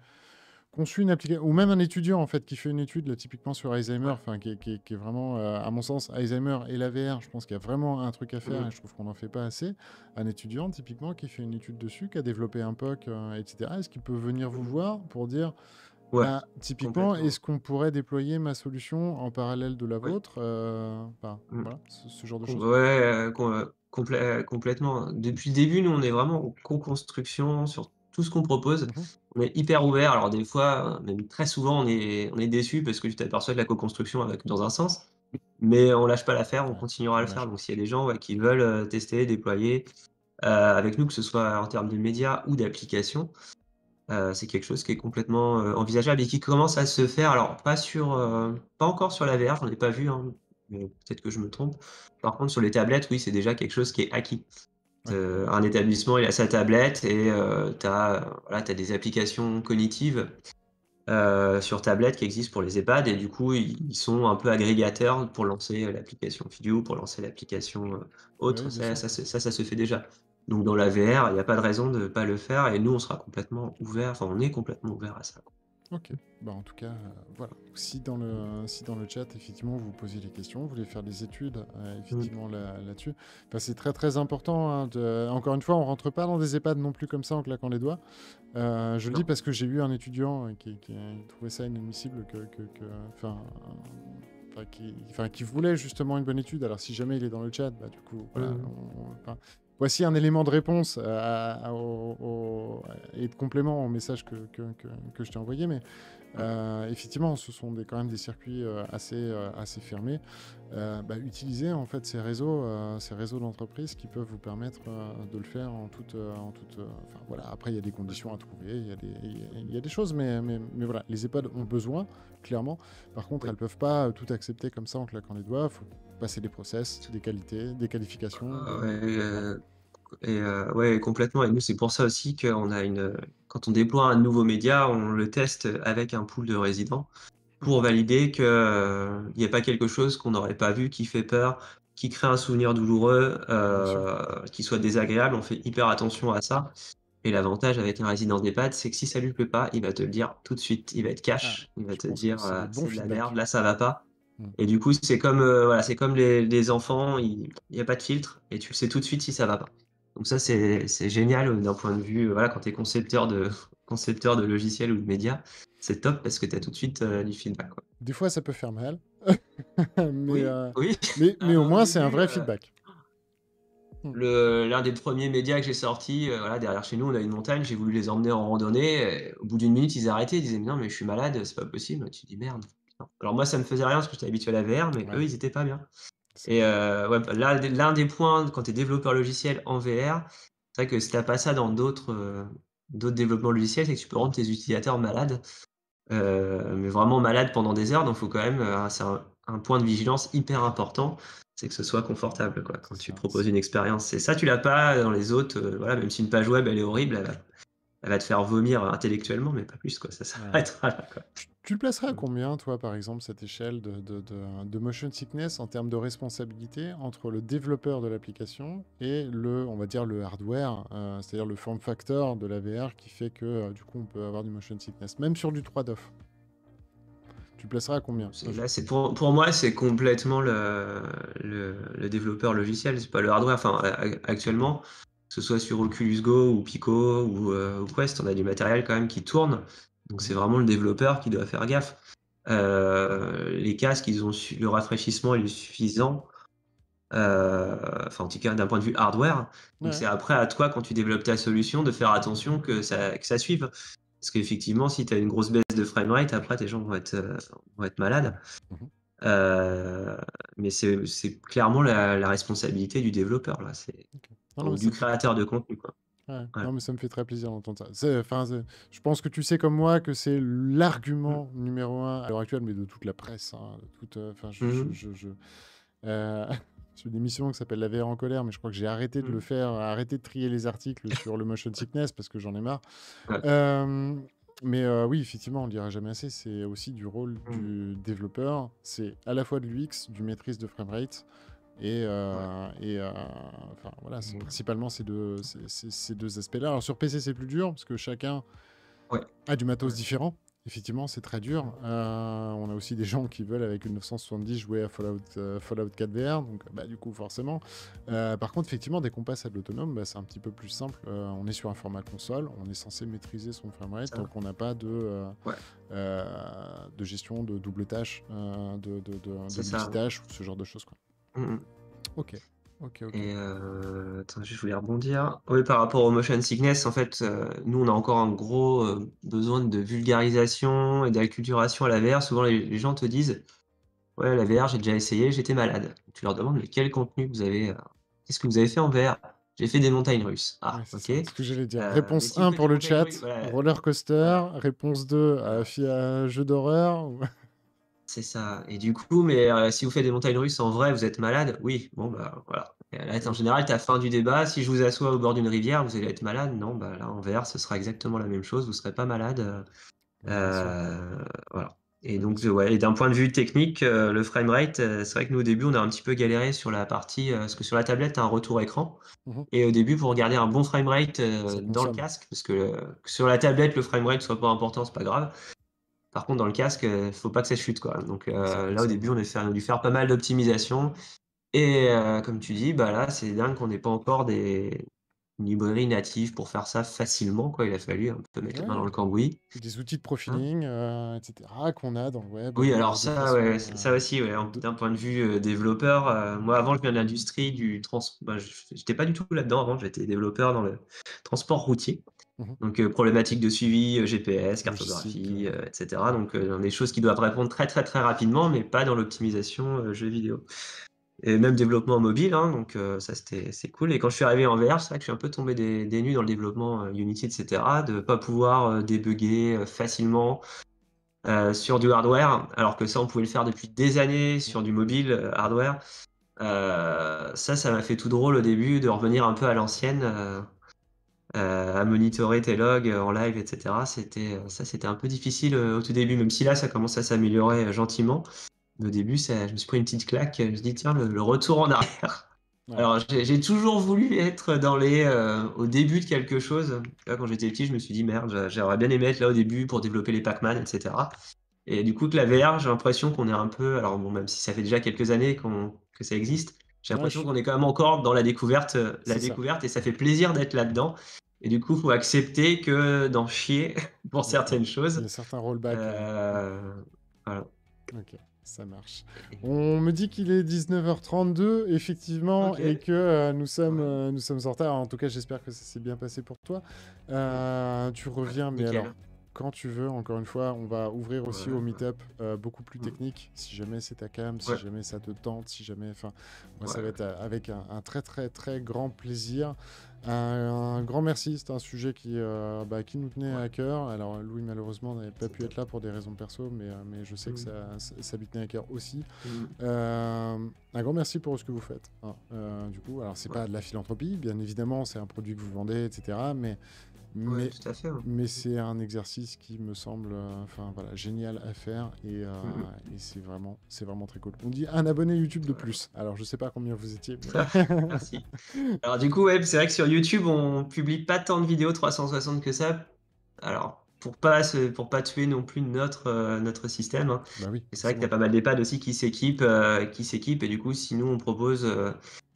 conçu une application», ou même un étudiant, en fait, qui fait une étude, là, typiquement sur Alzheimer, Ouais. enfin, qui est vraiment, à mon sens, Alzheimer et la VR, je pense qu'il y a vraiment un truc à Mmh faire et mh. je trouve qu'on n'en fait pas assez. Un étudiant, typiquement, qui fait une étude dessus, qui a développé un POC, et cetera, est-ce qu'il peut venir vous Mmh. voir pour dire: Ouais, «Bah, typiquement, complètement. est-ce qu'on pourrait déployer ma solution en parallèle de la Ouais. vôtre?» Enfin, Mmh. voilà, ce genre de Com choses. ouais, complètement. Depuis le début, nous, on est vraiment en co-construction sur tout ce qu'on propose. Mmh. On est hyper ouvert. Alors des fois, même très souvent, on est déçus parce que tu t'aperçois que la co-construction elle va que dans un sens, mais on lâche pas l'affaire, on Ouais, continuera à le faire. dommage. Donc s'il y a des gens, ouais, qui veulent, tester, déployer, avec nous, que ce soit en termes de médias ou d'applications, c'est quelque chose qui est complètement, envisageable et qui commence à se faire. Alors pas encore sur la VR, j'en ai pas vu, hein, mais peut-être que je me trompe. Par contre sur les tablettes, oui, c'est déjà quelque chose qui est acquis. Ouais. Un établissement, il a sa tablette et tu as, voilà, tu as des applications cognitives, sur tablette qui existent pour les EHPAD et du coup, ils sont un peu agrégateurs pour lancer, l'application Philio, pour lancer l'application, Oui, autre. bien Ça sûr. ça se ça ça se fait déjà. Donc dans la VR, il y a pas de raison de pas le faire et nous, on sera complètement ouverts, enfin, on est complètement ouverts à ça, quoi. OK. Bah, en tout cas, voilà. Si dans le chat, effectivement, vous posez des questions, vous voulez faire des études, Mmh. effectivement, là-dessus, enfin, c'est très, très important, hein, encore une fois, on rentre pas dans des EHPAD non plus comme ça en claquant les doigts. Je le dis Non. parce que j'ai eu un étudiant, qui trouvait ça inadmissible enfin, qui voulait justement une bonne étude. Alors si jamais il est dans le chat, bah, du coup, Mmh voilà, mh. enfin, voici un élément de réponse, et de complément au message que je t'ai envoyé. Mais Ouais, effectivement, ce sont quand même des circuits, assez fermés. Bah, utilisez en fait ces réseaux d'entreprise qui peuvent vous permettre, de le faire enfin, voilà. Après, il y a des ouais, conditions à trouver, il y a des choses, mais voilà, les EHPAD ont besoin, clairement. Par contre, oui. elles peuvent pas, tout accepter comme ça en claquant les doigts. Il faut passer des process, des qualités, des qualifications, Ouais, voilà. ouais, complètement et nous, c'est pour ça aussi qu'on a quand on déploie un nouveau média, on le teste avec un pool de résidents pour valider que, il y a pas quelque chose qu'on n'aurait pas vu, qui fait peur, qui crée un souvenir douloureux, Bien sûr. qui soit désagréable. On fait hyper attention à ça et l'avantage avec un résident d'EHPAD, c'est que si ça lui plaît pas, il va te le dire tout de suite. Il va être Ah, cash, il va je te pense que dire, c'est des bons «C'est de la merde, feedbacks. là, ça va pas». Mmh. Et du coup, c'est comme, voilà, c'est comme les enfants, il y a pas de filtre et tu le sais tout de suite si ça va pas. Donc ça, c'est génial, d'un point de vue, voilà, quand tu es concepteur de concepteur de logiciels ou de médias, c'est top parce que tu as tout de suite, du feedback, quoi. Des fois, ça peut faire mal, mais Oui, heu, oui, mais au au moins, c'est un début, vrai feedback. Mmh. l'un des premiers médias que j'ai sortis, voilà, derrière chez nous, on a une montagne, j'ai voulu les emmener en randonnée et au bout d'une minute, ils arrêtaient, ils disaient: «Mais non, mais je suis malade, c'est pas possible». Tu dis: «Merde, putain». Alors moi, ça me faisait rien parce que j'étais habitué à la VR, mais eux, Ouais, ils étaient pas bien. c'est Et clair. ouais, bah, là, l'un des points quand tu es développeur logiciel en VR, c'est vrai que si tu as pas ça dans d'autres développements logiciels, c'est que tu peux rendre tes utilisateurs malades, mais vraiment malades pendant des heures. Donc faut quand même, c'est un point de vigilance hyper important. c'est que ce soit confortable, quoi, C'est quand tu ça. proposes une expérience. Et ça, tu l'as pas dans les autres, voilà, même si une page web, elle est horrible, elle va te faire vomir intellectuellement, mais pas plus, quoi, ça Ouais. s'arrêtera là, quoi. Tu le placerais à Mmh. combien, toi, par exemple, cette échelle de motion sickness en termes de responsabilité entre le développeur de l'application et on va dire, le hardware, c'est-à-dire le form factor de la VR qui fait que, du coup, on peut avoir du motion sickness, même sur du 3DOF. Tu le placerais à combien? Là, c'est pour moi, c'est complètement le développeur logiciel, c'est pas le hardware. Enfin, actuellement, que ce soit sur Oculus Go ou Pico ou Quest, on a du matériel quand même qui tourne. Donc c'est Mhm. vraiment le développeur qui doit faire gaffe. Les casques, le rafraîchissement il est suffisant. Enfin, en tout cas, d'un point de vue hardware. Donc Ouais, c'est après à toi, quand tu développes ta solution, de faire attention que ça suive. Parce qu'effectivement, si tu as une grosse baisse de framerate, après tes gens vont être malades. mhm. Heu, mais c'est clairement la responsabilité du développeur là, Ok. Non, non, ou mais du ça me fait... créateur de contenu, quoi. Ouais. Voilà. Non, mais ça me fait très plaisir d'entendre ça. Enfin, je pense que tu sais comme moi que c'est Mmh. l'argument numéro un à l'heure actuelle, mais de toute la presse, hein, de toute, enfin, Mmh mh. Euh, j'ai une émission qui s'appelle La VR en colère, mais je crois que j'ai arrêté de le Mmh. faire, arrêté de trier les articles sur le motion sickness parce que j'en ai marre. Ouais. Euh, mais oui, effectivement, on le dira jamais assez, c'est aussi du rôle Mmh. du développeur. C'est à la fois de l'UX, du maîtrise de framerate, et, Ouais. enfin voilà, c'est Mmh. principalement ces deux aspects-là. Alors sur PC, c'est plus dur parce que chacun Ouais. a du matos Ouais. différent. Effectivement, c'est très dur. On a aussi des gens qui veulent, avec une 970, jouer à Fallout 4 VR. Donc, bah, du coup, forcément. Par contre, effectivement, dès qu'on passe à de l'autonome, bah, c'est un petit peu plus simple. On est sur un format console. On est censé maîtriser son framerate. Ça. Donc, on n'a pas Ouais. de gestion de double tâche, de C'est ça. multitâche ou ce genre de choses, quoi. Mmh mh. Ok. Ok, ok. Et attends, je voulais rebondir. Oui, par rapport au motion sickness, en fait, nous, on a encore un gros, besoin de vulgarisation et d'acculturation à la VR. Souvent, les gens te disent: «Ouais, la VR, j'ai déjà essayé, j'étais malade». Tu leur demandes: «Mais quel contenu vous avez, qu'est-ce que vous avez fait en VR?» «J'ai fait des montagnes russes». Ouais, «Ah, c'est OK». ça. Ce que j'allais dire. Mais Réponse si vous 1 faites des pour le montagnes russes, chat. voilà, Roller coaster. voilà, Réponse 2 voilà. à jeu d'horreur. C'est ça. Et du coup, si vous faites des montagnes russes en vrai, vous êtes malade? Oui, bon, bah, voilà. Et là, en général, tu as fin du débat. Si je vous assois au bord d'une rivière, vous allez être malade? Non, bah, là, en VR, ce sera exactement la même chose, vous serez pas malade, Ouais, bien sûr. voilà. Et Ouais, bien donc, sûr. ouais, et d'un point de vue technique, le framerate, c'est vrai que nous, au début, on a un petit peu galéré sur la partie, parce que sur la tablette, tu as un retour écran. Mhm. Et au début, pour garder un bon framerate, Ça dans le consomme. casque, parce que sur la tablette, le framerate soit pas important, c'est pas grave. Par contre, dans le casque, faut pas que ça chute, quoi. Donc, Ouais, ça là, au consomme. début, on a dû faire pas mal d'optimisation. Et comme tu dis, bah, là, c'est dingue qu'on n'ait pas encore une librairie native pour faire ça facilement, quoi. Il a fallu un peu mettre la main Ouais. dans le cambouis, Des outils de hein. profiling, etc., qu'on a dans le web Oui, alors de ça, ouais, façon. ça aussi, ouais, De... d'un point de vue, développeur, moi, avant, je viens de l'industrie j'étais pas du tout là-dedans avant, j'étais développeur dans le transport routier. Mhm. Donc, problématique de suivi, GPS, Logistique. cartographie, et cetera. Donc, dans des choses qui doivent répondre très, très, très rapidement, mais pas dans l'optimisation, jeux vidéo. Et même développement mobile, hein, donc, ça c'est cool. Et quand je suis arrivé en VR, c'est vrai que je suis un peu tombé des nues dans le développement, Unity, et cetera, de pas pouvoir, débugger, facilement, sur du hardware, alors que ça, on pouvait le faire depuis des années sur du mobile, hardware. Ça m'a fait tout drôle au début de revenir un peu à l'ancienne, à monitorer tes logs, en live, et cetera. C'était un peu difficile, au tout début, même si là, ça commence à s'améliorer, gentiment. Mais au début, je me suis pris une petite claque, je me suis dit: «Tiens, le retour en arrière». Ouais. Alors j'ai toujours voulu être au début de quelque chose. Tu vois, quand j'étais petit, je me suis dit: «Merde, j'aurais bien aimé être là au début pour développer les Pac-Man, et cetera». Et du coup, que la VR, j'ai l'impression qu'on est un peu, alors bon, même si ça fait déjà quelques années que ça existe, j'ai Ouais, l'impression qu'on est quand même encore dans la c'est ça. découverte, et ça fait plaisir d'être là-dedans. Et du coup, faut accepter que d'en chier pour Ouais. certaines Il y choses. a certains rollbacks. Heu, voilà. Ok, ça marche. On me dit qu'il est 19h32, effectivement, OK. et que Ouais. nous sommes en retard. En tout cas, j'espère que ça s'est bien passé pour toi. Tu reviens, mais alors, Nickel. quand tu veux. Encore une fois, on va ouvrir aussi au Ouais, meet-up beaucoup plus mmh, technique. Si jamais c'est ta cam, si ouais, jamais ça te tente, si jamais. Enfin, moi, ça va ouais, être avec un très, très, très grand plaisir. Un grand merci. C'est un sujet qui nous tenait ouais. à cœur. Alors, Louis, malheureusement, n'avait pas C'est pu top. être là pour des raisons perso, mais je sais que Mmh, ça lui tenait à cœur aussi. mmh, Euh, un grand merci pour ce que vous faites, hein. Du coup, alors c'est ouais. pas de la philanthropie, bien évidemment, c'est un produit que vous vendez, etc. Ouais, Mais, tout à fait, ouais. mais c'est un exercice qui me semble, enfin voilà, génial à faire Mmh mh. et c'est vraiment très cool. On dit un abonné YouTube de Ouais. plus. Alors je sais pas combien vous étiez, Merci. Alors du coup, ouais, c'est vrai que sur YouTube, on publie pas tant de vidéos 360 que ça. Alors, pour pas tuer non plus notre système, hein. bah oui, Et c'est vrai que tu as forcément. pas mal d'EHPAD aussi qui s'équipent et du coup, si nous on propose,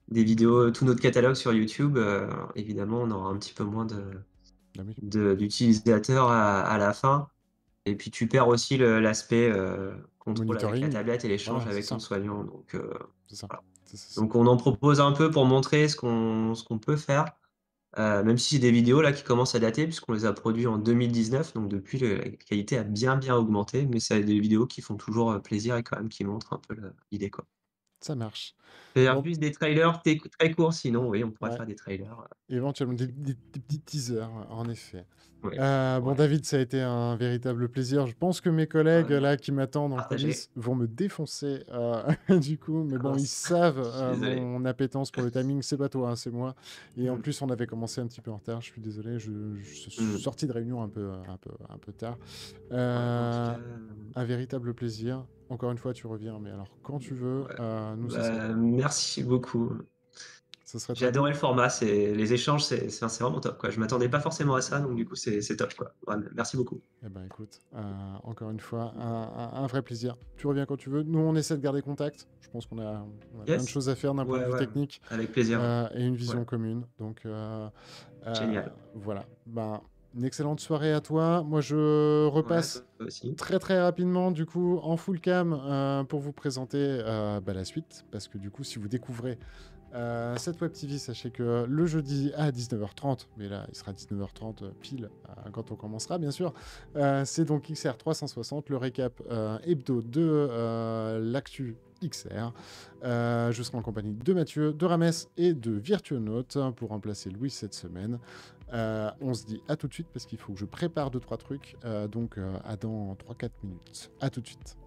des vidéos, tout notre catalogue sur YouTube, évidemment, on aura un petit peu moins Bah oui, d'utilisateurs à la fin. Et puis tu perds aussi l'aspect, contrôle avec la monitoring, tablette et l'échange voilà, c'est avec ton ça, soignant, donc c'est ça, voilà. c'est ça. Donc on en propose un peu pour montrer ce qu'on peut faire, même si c'est des vidéos là qui commencent à dater puisqu'on les a produits en 2019, donc depuis la qualité a bien, bien augmenté, mais c'est des vidéos qui font toujours, plaisir et quand même qui montrent un peu le l'idée, quoi. Ça marche. Faire Bon, plus des trailers très courts sinon, oui, on pourrait ouais. faire des trailers, Éventuellement, des petits teasers, en effet. ouais, Bon, ouais. David, ça a été un véritable plaisir. Je pense que mes collègues, Ouais, là, qui m'attendent en partagez. coulisses, vont me défoncer, du coup. Mais Ah bon, ils mince, savent je suis désolé. mon appétence pour le timing. C'est pas toi, hein, c'est moi. Et en Mmh. plus, on avait commencé un petit peu en retard. Je suis désolé. Je suis Mmh. sorti de réunion un peu tard. Ouais, en tout Euh, cas, un véritable plaisir. Encore une fois, tu reviens, mais alors quand tu veux, ouais. nous, Bah, merci beaucoup. ça serait J'ai très cool. adoré le format, c'est les échanges, c'est vraiment top, quoi. Je m'attendais pas forcément à ça, donc du coup, c'est top, quoi. Ouais, merci beaucoup. Eh ben écoute, encore une fois, un vrai plaisir. Tu reviens quand tu veux. Nous, on essaie de garder contact. Je pense qu'on a plein de Yes? choses à faire d'un point de Ouais, vue ouais, technique avec plaisir. et une Ouais, vision commune. Donc génial. voilà. Ben, une excellente soirée à toi. Moi, je Ouais, repasse toi aussi. très très rapidement du coup en full cam pour vous présenter la suite. Parce que du coup, si vous découvrez cette Web TV, sachez que le jeudi à 19h30, mais là il sera 19h30 pile quand on commencera bien sûr, c'est donc XR 360, le récap hebdo de l'actu XR. Je serai en compagnie de Mathieu, de Rames et de Virtuonaute pour remplacer Louis cette semaine. On se dit à tout de suite parce qu'il faut que je prépare 2-3 trucs, donc à dans 3-4 minutes. À tout de suite.